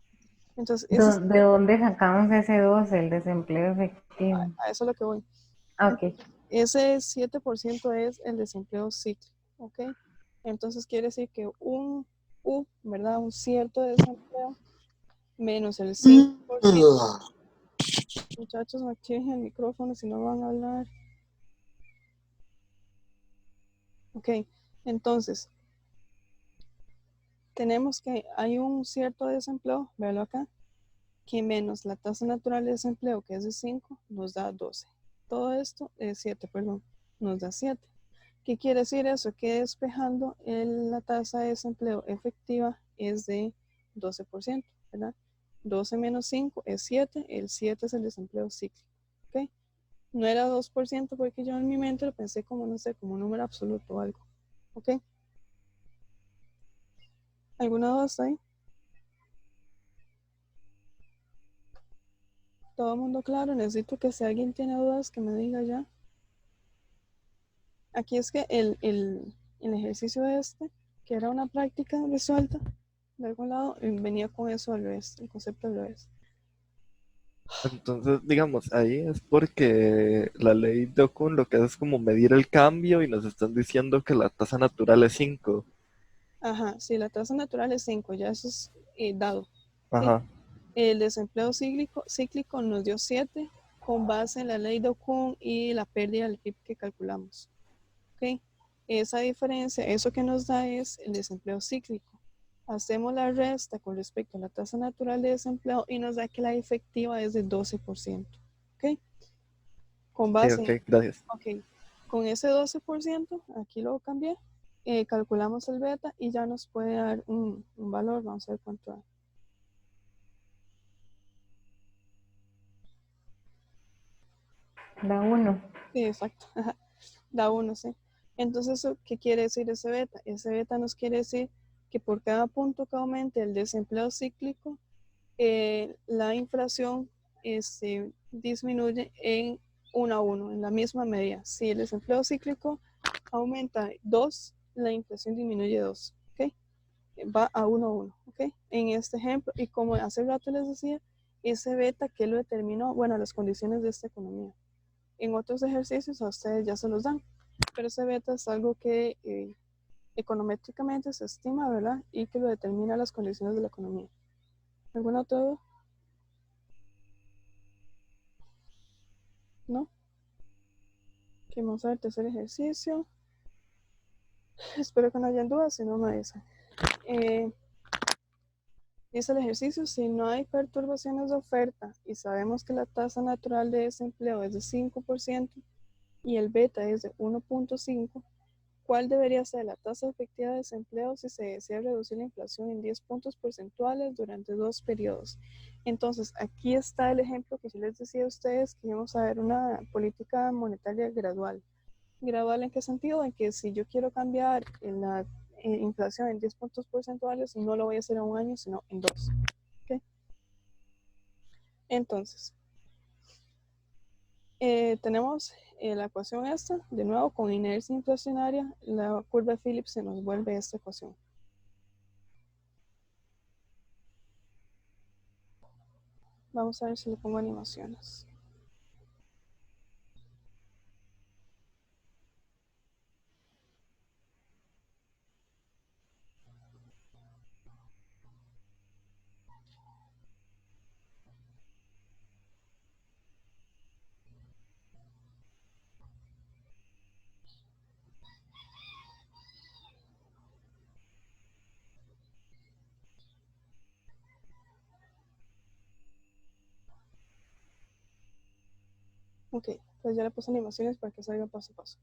S1: Entonces,
S7: ¿De dónde sacamos ese 12, el desempleo efectivo?
S1: a eso es lo que voy.
S7: Ok.
S1: Ese 7% es el desempleo cíclico, ¿ok? Entonces quiere decir que un U, ¿verdad? Un cierto desempleo menos el 5%. Muchachos, no activen el micrófono si no van a hablar. Ok, entonces, tenemos que hay un cierto desempleo, véalo acá, que menos la tasa natural de desempleo, que es de 5, nos da 12. Todo esto es 7, perdón, nos da 7. ¿Qué quiere decir eso? Que despejando la tasa de desempleo efectiva es de 12%, ¿verdad? 12 menos 5 es 7, el 7 es el desempleo cíclico, ¿ok? No era 2% porque yo en mi mente lo pensé como, no sé, como un número absoluto o algo, ¿ok? ¿Alguna duda hasta ahí? ¿Todo el mundo claro? Necesito que si alguien tiene dudas que me diga ya. Aquí es que el ejercicio este, que era una práctica resuelta, de algún lado, venía con eso al revés, el concepto al revés.
S9: Entonces, digamos, ahí es porque la ley de Okun lo que hace es como medir el cambio y nos están diciendo que la tasa natural es 5.
S1: Ajá, sí, la tasa natural es 5, ya eso es dado. ¿Sí?
S9: Ajá.
S1: El desempleo cíclico nos dio 7 con base en la ley de Okun y la pérdida del PIB que calculamos. ¿Ok? Esa diferencia, eso que nos da es el desempleo cíclico. Hacemos la resta con respecto a la tasa natural de desempleo y nos da que la efectiva es de 12%. ¿Ok? Con
S9: Sí,
S1: base
S9: ok,
S1: en,
S9: gracias.
S1: ok, con ese 12%, aquí lo cambié, calculamos el beta y ya nos puede dar un valor, vamos a ver cuánto da.
S7: Da 1.
S1: Sí, exacto, da 1, sí. Entonces, ¿qué quiere decir ese beta? Ese beta nos quiere decir que por cada punto que aumente el desempleo cíclico, la inflación disminuye en 1 a 1, en la misma medida. Si el desempleo cíclico aumenta 2, la inflación disminuye 2, ¿ok? Va a 1 a 1, ¿ok? En este ejemplo, y como hace rato les decía, ese beta que lo determinó, bueno, las condiciones de esta economía. En otros ejercicios a ustedes ya se los dan, pero ese beta es algo que econométricamente se estima, ¿verdad? Y que lo determina las condiciones de la economía. ¿Alguna otra duda? ¿No? Ok, vamos a ver el tercer ejercicio. Espero que no hayan dudas, si no me dicen. Dice el ejercicio, si no hay perturbaciones de oferta y sabemos que la tasa natural de desempleo es de 5% y el beta es de 1.5, ¿cuál debería ser la tasa efectiva de desempleo si se desea reducir la inflación en 10 puntos porcentuales durante 2 periodos? Entonces, aquí está el ejemplo que yo les decía a ustedes que íbamos a ver una política monetaria gradual. ¿Gradual en qué sentido? En que si yo quiero cambiar la inflación en 10 puntos porcentuales, no lo voy a hacer en un año, sino en 2. ¿Okay? Entonces, tenemos la ecuación esta, de nuevo con inercia inflacionaria, la curva de Phillips se nos vuelve esta ecuación. Vamos a ver si le pongo animaciones. Ok, pues ya le puse animaciones para que salga paso a paso.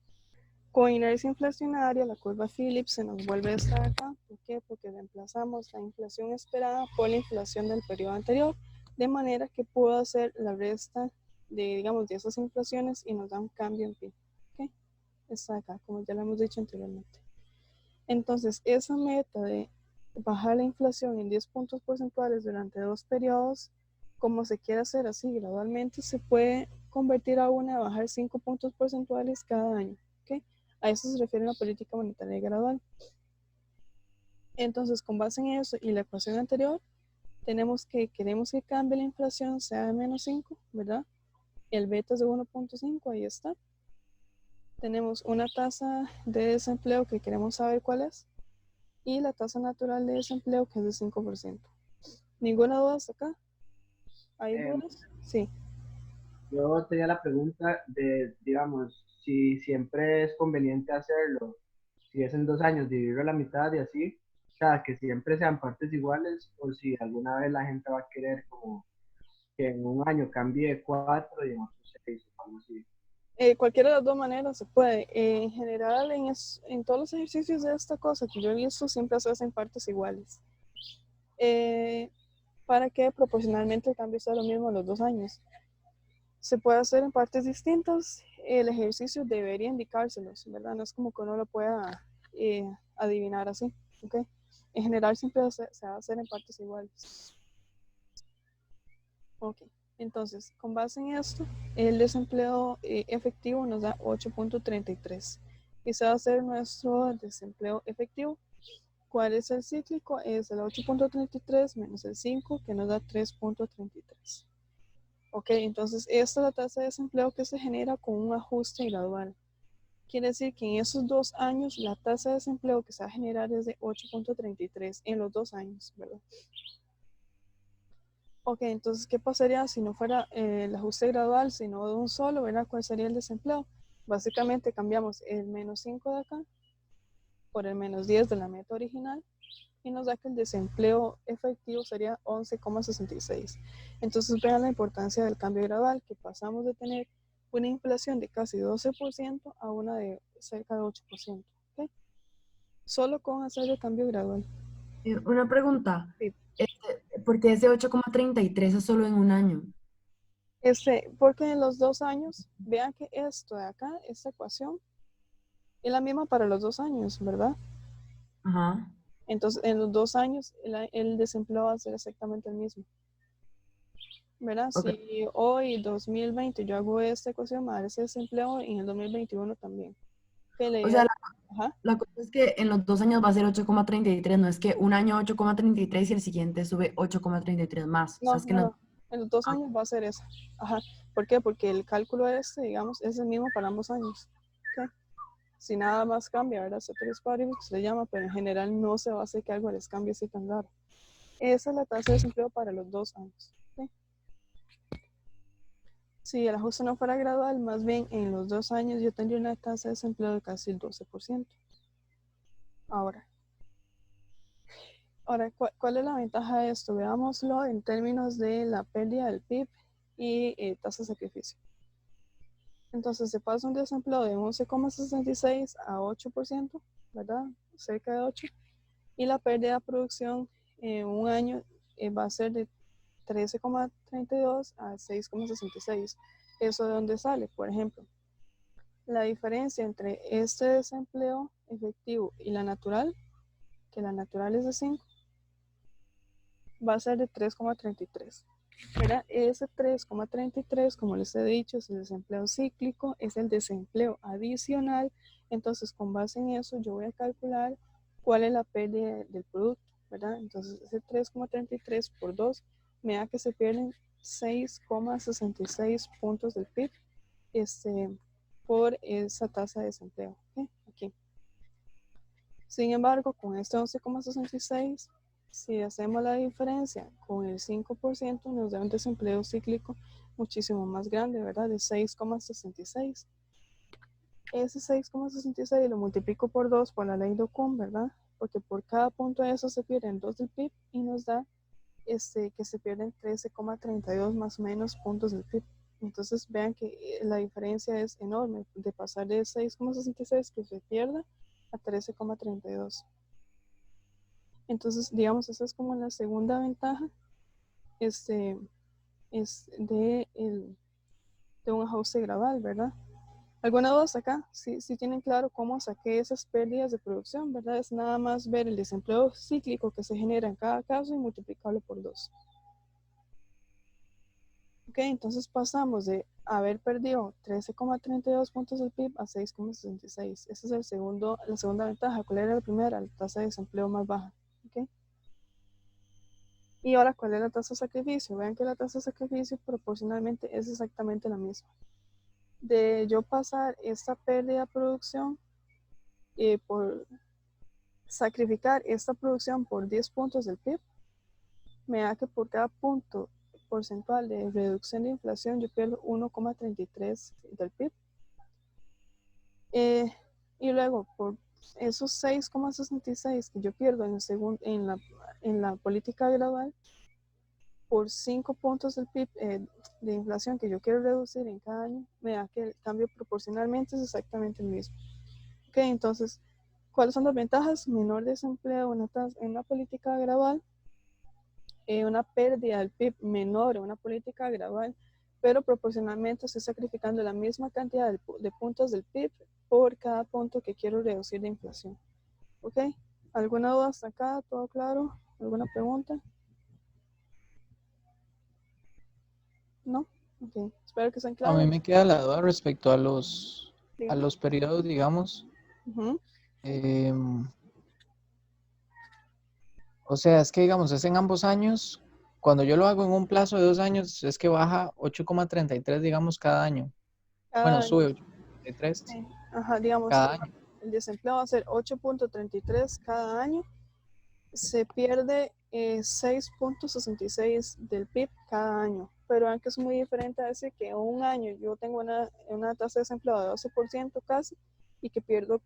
S1: Con inercia inflacionaria, la curva Phillips se nos vuelve a estar acá. ¿Por qué? Porque reemplazamos la inflación esperada por la inflación del periodo anterior, de manera que puedo hacer la resta de, digamos, de esas inflaciones y nos da un cambio en PIB. ¿Ok? Está acá, como ya lo hemos dicho anteriormente. Entonces, esa meta de bajar la inflación en 10 puntos porcentuales durante 2 periodos, como se quiere hacer así gradualmente, se puede convertir a una de bajar 5 puntos porcentuales cada año. ¿Ok? A eso se refiere la política monetaria gradual. Entonces, con base en eso y la ecuación anterior, queremos que cambie la inflación sea de menos 5, ¿verdad? El beta es de 1.5, ahí está. Tenemos una tasa de desempleo que queremos saber cuál es y la tasa natural de desempleo que es de 5%. ¿Ninguna duda hasta acá? ¿Hay dudas? Sí.
S5: Yo tenía la pregunta de, digamos, si siempre es conveniente hacerlo, si es en 2 años, dividirlo a la mitad y así, o sea, que siempre sean partes iguales, o si alguna vez la gente va a querer como que en un año cambie de 4 y en otro 6 o algo así.
S1: Cualquiera de las dos maneras se puede. En general, en todos los ejercicios de esta cosa que yo he visto, siempre se hacen partes iguales. Para que proporcionalmente el cambio sea lo mismo a los 2 años. Se puede hacer en partes distintas. El ejercicio debería indicárselos, ¿verdad? No es como que uno lo pueda adivinar así, ¿ok? En general siempre se va a hacer en partes iguales. Ok, entonces, con base en esto, el desempleo efectivo nos da 8.33. Y se va a hacer nuestro desempleo efectivo. ¿Cuál es el cíclico? Es el 8.33 menos el 5, que nos da 3.33. Ok, entonces esta es la tasa de desempleo que se genera con un ajuste gradual. Quiere decir que en esos 2 años la tasa de desempleo que se va a generar es de 8.33 en los 2 años, ¿verdad? Ok, entonces, ¿qué pasaría si no fuera el ajuste gradual, sino de un solo, ¿verdad? ¿Cuál sería el desempleo? Básicamente cambiamos el menos 5 de acá por el menos 10 de la meta original y nos da que el desempleo efectivo sería 11,66. Entonces vean la importancia del cambio gradual, que pasamos de tener una inflación de casi 12% a una de cerca de 8%. ¿Okay? Solo con hacer el cambio gradual.
S3: Una pregunta.
S1: Sí.
S3: ¿Por qué ese 8,33 es solo en un año?
S1: Porque en los 2 años, vean que esto de acá, esta ecuación, es la misma para los 2 años, ¿verdad?
S3: Ajá.
S1: Entonces, en los 2 años, el desempleo va a ser exactamente el mismo. ¿Verdad?
S3: Ok.
S1: Si hoy, 2020, yo hago esta ecuación, me va a dar ese desempleo y en el 2021 también.
S3: O sea,
S1: Ajá.
S3: la cosa es que en los 2 años va a ser 8,33, no es que un año 8,33 y el siguiente sube 8,33 más. O sea,
S1: No,
S3: es que
S1: no,
S3: no.
S1: no. En los 2 años va a ser eso. Ajá. ¿Por qué? Porque el cálculo digamos, es el mismo para ambos años. ¿Ok? Si nada más cambia, ¿verdad? Ceteris paribus se le llama, pero en general no se va a hacer que algo les cambie así tan raro. Esa es la tasa de desempleo para los 2 años. ¿Ok? Si el ajuste no fuera gradual, más bien en los 2 años yo tendría una tasa de desempleo de casi el 12%. Ahora, ¿cuál es la ventaja de esto? Veámoslo en términos de la pérdida del PIB y tasa de sacrificio. Entonces se pasa un desempleo de 11,66 a 8%, ¿verdad? Cerca de 8. Y la pérdida de producción en un año va a ser de 13,32 a 6,66. ¿Eso de dónde sale? Por ejemplo, la diferencia entre este desempleo efectivo y la natural, que la natural es de 5, va a ser de 3,33. ¿Verdad? Ese 3,33, como les he dicho, es el desempleo cíclico, es el desempleo adicional. Entonces, con base en eso, yo voy a calcular cuál es la pérdida del producto, ¿verdad? Entonces, ese 3,33 por 2 me da que se pierden 6,66 puntos del PIB por esa tasa de desempleo. ¿Okay? Aquí. Sin embargo, con este 11,66, si hacemos la diferencia con el 5%, nos da un desempleo cíclico muchísimo más grande, ¿verdad? De 6,66. Ese 6,66 lo multiplico por 2 por la ley de Ocon, ¿verdad? Porque por cada punto de eso se pierden 2 del PIB y nos da que se pierden 13,32 más o menos puntos del PIB. Entonces vean que la diferencia es enorme, de pasar de 6,66 que se pierda a 13,32. Entonces, digamos, esa es como la segunda ventaja es de un ajuste gradual, ¿verdad? ¿Alguna duda acá? Si tienen claro cómo saqué esas pérdidas de producción, ¿verdad? Es nada más ver el desempleo cíclico que se genera en cada caso y multiplicarlo por 2. Ok, entonces pasamos de haber perdido 13,32 puntos del PIB a 6,66. Esa es la segunda ventaja. ¿Cuál era la primera? La tasa de desempleo más baja. ¿Okay? Y ahora, ¿cuál es la tasa de sacrificio? Vean que la tasa de sacrificio proporcionalmente es exactamente la misma. De yo pasar esta pérdida de producción por sacrificar esta producción por 10 puntos del PIB, me da que por cada punto porcentual de reducción de inflación yo pierdo 1,33 del PIB. Y luego, por esos 6,66 que yo pierdo en la política gradual, por 5 puntos del PIB de inflación que yo quiero reducir en cada año, me da que el cambio proporcionalmente es exactamente el mismo. Ok, entonces, ¿cuáles son las ventajas? Menor desempleo en una política gradual, una pérdida del PIB menor en una política gradual, pero proporcionalmente estoy sacrificando la misma cantidad de puntos del PIB por cada punto que quiero reducir de inflación. ¿Ok? ¿Alguna duda hasta acá? ¿Todo claro? ¿Alguna pregunta? ¿No? Ok. Espero que estén
S6: A mí
S1: claros.
S6: me queda la duda respecto a
S1: Dígame.
S6: los periodos, digamos.
S1: Ujú.
S6: O sea, es que, digamos, es en ambos años. Cuando yo lo hago en un plazo de 2 años, es que baja 8,33, digamos, cada año.
S1: Cada
S6: Bueno,
S1: año.
S6: sube 8,33
S1: Sí. Ajá, digamos,
S6: cada año.
S1: el desempleo va a ser 8,33 cada año. Se pierde 6,66 del PIB cada año. Pero vean que es muy diferente a decir que un año yo tengo una tasa de desempleo de 12% casi y que pierdo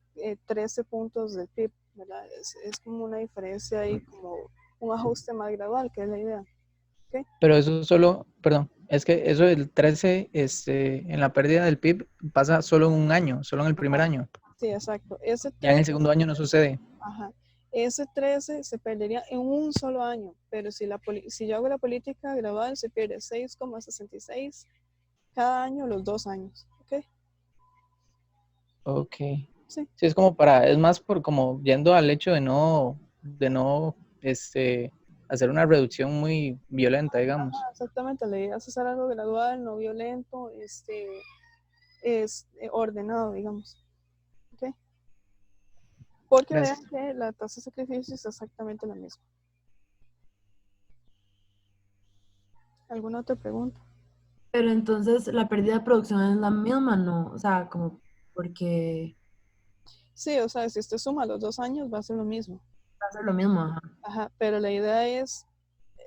S1: 13 puntos del PIB, ¿verdad? Es como una diferencia ahí, como un ajuste más gradual, que es la idea. ¿Okay?
S6: Pero eso solo, perdón, es que eso del 13, en la pérdida del PIB pasa solo en un año, solo en el primer
S1: Ajá.
S6: año.
S1: Sí, exacto. Ese
S6: Ya en el
S1: 13,
S6: segundo año no sucede.
S1: ajá. Ese 13 se perdería en un solo año, pero si yo hago la política gradual, se pierde 6,66 cada año los 2 años. ¿Ok?
S6: Ok.
S1: Sí.
S6: Sí, es como es más por como yendo al hecho de no, hacer una reducción muy violenta, digamos.
S1: Ajá, exactamente. La idea es hacer algo gradual, no violento, es ordenado, digamos. ¿Ok? Porque vean
S6: Gracias.
S1: que la tasa de sacrificio es exactamente la misma. ¿Alguna otra pregunta?
S3: Pero entonces la pérdida de producción es la misma, ¿no? O sea, como porque
S1: Sí, o sea, si usted suma los 2 años va a ser lo mismo.
S3: va a ser lo mismo, ajá.
S1: Ajá, pero la idea es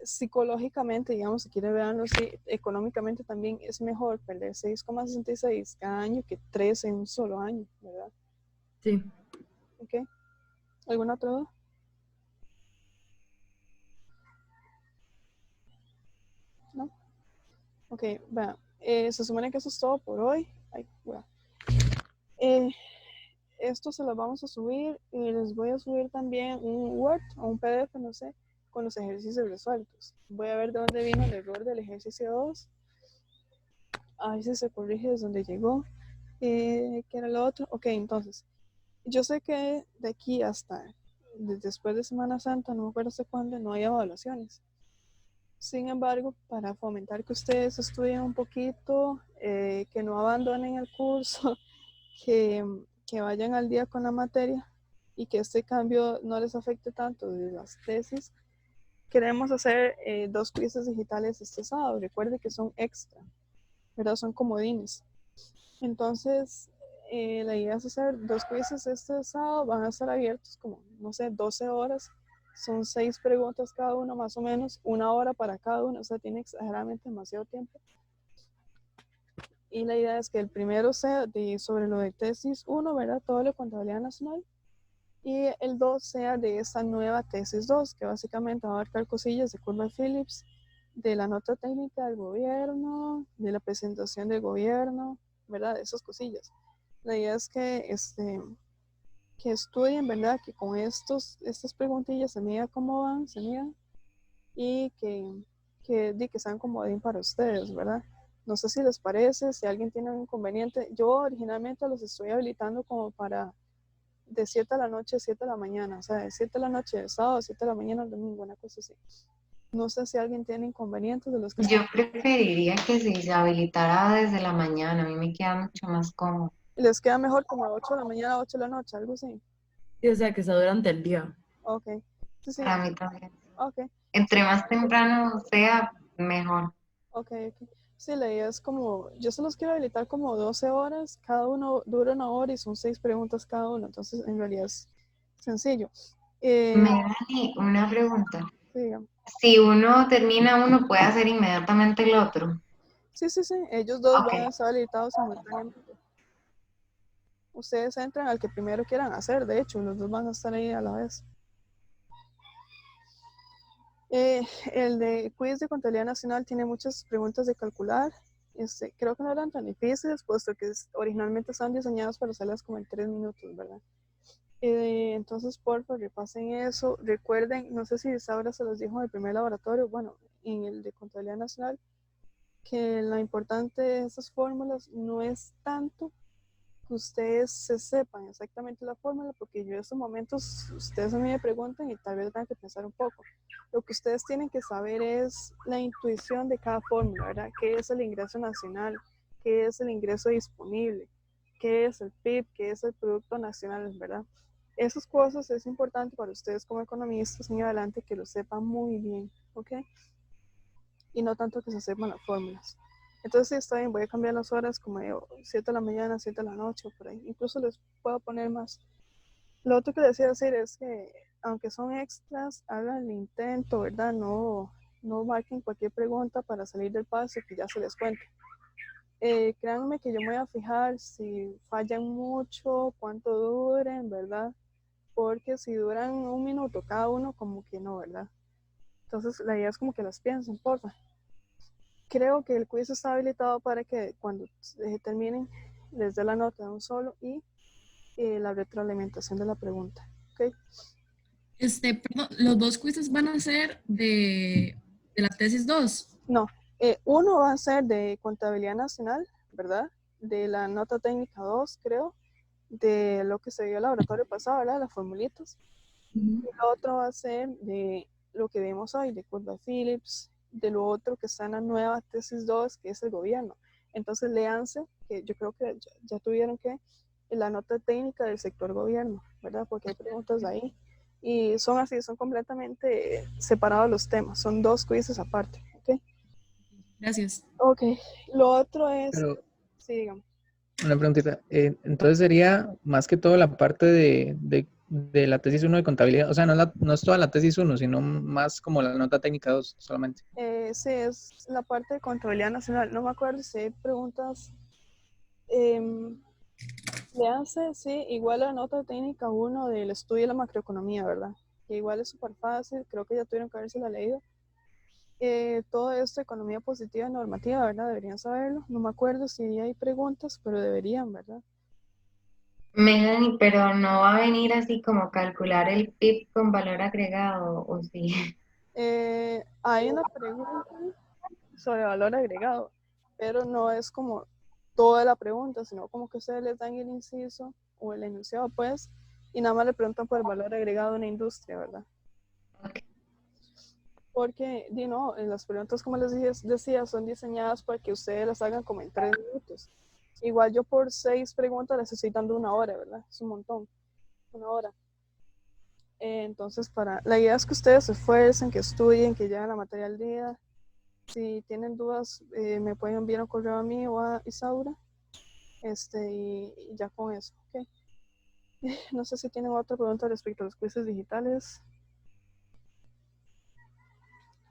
S1: psicológicamente, digamos, si quiere verlo así, económicamente también es mejor perder 6,66 cada año que 3 en un solo año, ¿verdad?
S3: Sí.
S1: ¿Ok? ¿Alguna otra duda? ¿No? Ok, va. Se supone que eso es todo por hoy. Ay, bueno. Esto se lo vamos a subir y les voy a subir también un Word o un PDF, no sé, con los ejercicios resueltos. Voy a ver de dónde vino el error del ejercicio 2. A ver si se corrige desde donde llegó. ¿Qué era lo otro? Ok, entonces, yo sé que de aquí hasta después de Semana Santa, no me acuerdo hasta cuándo, no hay evaluaciones. Sin embargo, para fomentar que ustedes estudien un poquito, que no abandonen el curso, que vayan al día con la materia y que este cambio no les afecte tanto de las tesis, queremos hacer 2 quizzes digitales este sábado. Recuerde que son extra, ¿verdad? Son comodines. Entonces, la idea es hacer 2 quizzes este sábado, van a estar abiertos como, no sé, 12 horas. Son 6 preguntas cada uno, más o menos, 1 hora para cada uno, o sea, tiene exageradamente demasiado tiempo. Y la idea es que el primero sea sobre lo de tesis 1, ¿verdad? Todo lo de contabilidad nacional. Y el 2 sea de esta nueva tesis 2, que básicamente va a abarcar cosillas de curva de Phillips de la nota técnica del gobierno, de la presentación del gobierno, ¿verdad? Esas cosillas. La idea es que estudien, ¿verdad? Que con estas preguntillas se mida cómo van, se midan, y que sean como bien para ustedes, ¿verdad? No sé si les parece, si alguien tiene un inconveniente. Yo originalmente los estoy habilitando como para de 7 de la noche a 7 de la mañana, o sea, de 7 de la noche del sábado a 7 de la mañana el domingo, una cosa así. No sé si alguien tiene inconvenientes de los que
S2: Yo
S1: están.
S2: preferiría que se habilitara desde la mañana, a mí me queda mucho más cómodo.
S1: ¿Les queda mejor como a 8 de la mañana a 8 de la noche, algo así?
S3: Sí, o sea, que sea durante el día.
S1: Ok. Sí, sí.
S2: Para mí también.
S1: Ok.
S2: Entre más temprano sea, mejor.
S1: Ok. Sí, la idea es como, yo se los quiero habilitar como 12 horas, cada uno dura 1 hora y son 6 preguntas cada uno, entonces en realidad es sencillo.
S2: Melanie, una pregunta.
S1: Sí, dígame.
S2: Si uno termina uno, ¿puede hacer inmediatamente el otro?
S1: Sí, ellos dos
S2: Ok.
S1: van a estar habilitados simultáneamente. Ustedes entran al que primero quieran hacer, de hecho, los dos van a estar ahí a la vez. El de quiz de contabilidad nacional tiene muchas preguntas de calcular. Creo que no eran tan difíciles, puesto que originalmente están diseñados para hacerlas como en 3 minutos, ¿verdad? Entonces, por favor, repasen eso. Recuerden, no sé si Saura se los dijo en el primer laboratorio, bueno, en el de contabilidad nacional, que lo importante de esas fórmulas no es tanto que ustedes se sepan exactamente la fórmula, porque yo en estos momentos, ustedes a mí me preguntan y tal vez tengan que pensar un poco. Lo que ustedes tienen que saber es la intuición de cada fórmula, ¿verdad? ¿Qué es el ingreso nacional? ¿Qué es el ingreso disponible? ¿Qué es el PIB? ¿Qué es el Producto Nacional? ¿Verdad? Esas cosas es importante para ustedes como economistas en adelante que lo sepan muy bien, ¿ok? Y no tanto que se sepan las fórmulas. Entonces, sí, está bien, voy a cambiar las horas como de 7 de la mañana, 7 de la noche, por ahí. Incluso les puedo poner más. Lo otro que les decía decir es que, aunque son extras, hagan el intento, ¿verdad? No marquen cualquier pregunta para salir del paso que ya se les cuente. Créanme que yo me voy a fijar si fallan mucho, cuánto duren, ¿verdad? Porque si duran 1 minuto cada uno, como que no, ¿verdad? Entonces, la idea es como que las piensen, porfa. Creo que el quiz está habilitado para que cuando terminen les dé la nota de un solo y la retroalimentación de la pregunta. ¿Ok?
S10: Perdón, los dos quizzes van a ser de la tesis 2.
S1: No, uno va a ser de contabilidad nacional, ¿verdad? De la nota técnica 2, creo, de lo que se vio el laboratorio pasado, ¿verdad? Las formulitas. Y lo otro va a ser de lo que vimos hoy, de curva Phillips, de lo otro que está en la nueva tesis 2, que es el gobierno. Entonces, léanse, que yo creo que ya tuvieron que la nota técnica del sector gobierno, ¿verdad? Porque hay preguntas ahí. Y son así, son completamente separados los temas, son 2 quizzes aparte, ¿ok?
S10: Gracias.
S1: Ok, lo otro es,
S6: Pero
S1: sí, dígame.
S6: una preguntita. Entonces sería más que todo la parte de la tesis 1 de contabilidad. O sea, no es toda la tesis 1, sino más como la nota técnica 2 solamente.
S1: Sí, es la parte de contabilidad nacional. No me acuerdo si hay preguntas. Léanse, sí, igual la nota técnica 1 del estudio de la macroeconomía, ¿verdad? Que igual es súper fácil, creo que ya tuvieron que haberse la leído. Todo esto, economía positiva y normativa, ¿verdad? Deberían saberlo. No me acuerdo si hay preguntas, pero deberían, ¿verdad?
S2: Melanie, pero no va a venir así como calcular el PIB con valor agregado, ¿o sí?
S1: Hay una pregunta sobre valor agregado, pero no es como toda la pregunta, sino como que ustedes les dan el inciso o el enunciado, pues, y nada más le preguntan por el valor agregado de una industria, ¿verdad? Porque, las preguntas, como les decía, son diseñadas para que ustedes las hagan como en 3 minutos. Igual yo por 6 preguntas les estoy dando 1 hora, ¿verdad? Es un montón, 1 hora. Entonces, la idea es que ustedes se esfuercen, que estudien, que lleven la materia al día. Si tienen dudas, me pueden enviar un correo a mí o a Isaura. Y ya con eso, ¿ok? No sé si tienen otra pregunta respecto a los quizzes digitales.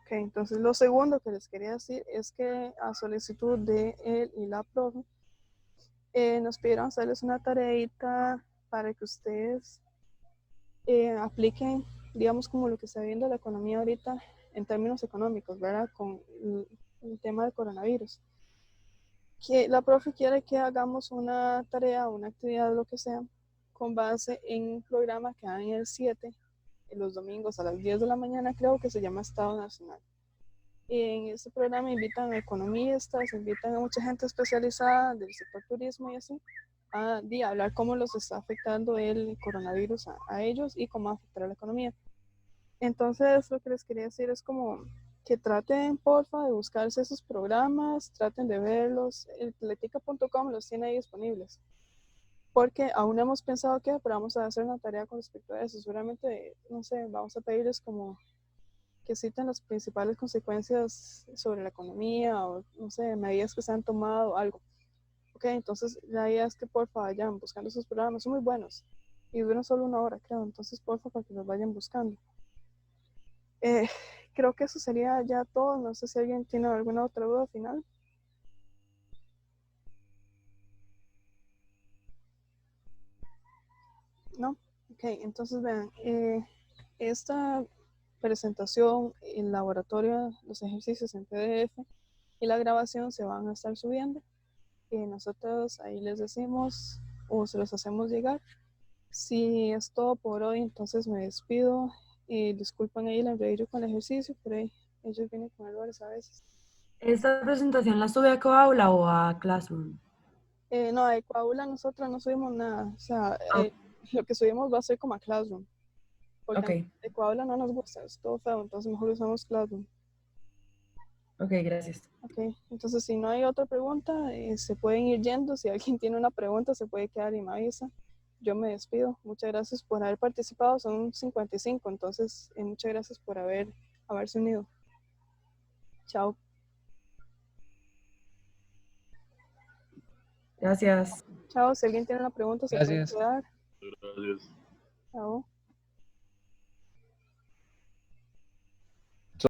S1: Ok, entonces lo segundo que les quería decir es que a solicitud de él y la profe, nos pidieron hacerles una tareita para que ustedes apliquen, digamos, como lo que está viendo la economía ahorita en términos económicos, ¿verdad? Con el tema del coronavirus. Que la profe quiere que hagamos una tarea, una actividad, lo que sea, con base en un programa que dan en el 7, los domingos a las 10 de la mañana, creo que se llama Estado Nacional. Y en este programa invitan a economistas, invitan a mucha gente especializada del sector turismo y así, a hablar cómo los está afectando el coronavirus a ellos y cómo afectará la economía. Entonces, lo que les quería decir es como que traten, porfa, de buscarse esos programas, traten de verlos. El Teletica.com los tiene ahí disponibles. Porque aún no hemos pensado qué, pero vamos a hacer una tarea con respecto a eso. Seguramente, no sé, vamos a pedirles como que citen las principales consecuencias sobre la economía o, no sé, medidas que se han tomado o algo. Ok, entonces la idea es que porfa vayan buscando esos programas, son muy buenos. Y duran solo 1 hora, creo. Entonces, porfa, para que los vayan buscando. Creo que eso sería ya todo. No sé si alguien tiene alguna otra duda final. ¿No? Ok, entonces vean, esta presentación, el laboratorio, los ejercicios en PDF y la grabación se van a estar subiendo. Y nosotros ahí les decimos o se los hacemos llegar. Si es todo por hoy, entonces me despido. Disculpen ahí el enredo con el ejercicio, pero ellos vienen con errores a veces.
S3: ¿Esta presentación la sube a Coaula o a Classroom?
S1: No, de Coaula nosotros no subimos nada. O sea, lo que subimos va a ser como a Classroom. Porque de Coaula no nos gusta, es todo feo, entonces mejor usamos Classroom.
S3: Ok, gracias.
S1: Ok, entonces si no hay otra pregunta, se pueden ir yendo. Si alguien tiene una pregunta, se puede quedar y me avisa. Yo me despido. Muchas gracias por haber participado. Son 55, entonces muchas gracias por haberse unido. Chao.
S3: Gracias.
S1: Chao, si alguien tiene una pregunta, se puede
S6: Gracias.
S1: quedar.
S8: Gracias.
S1: Chao.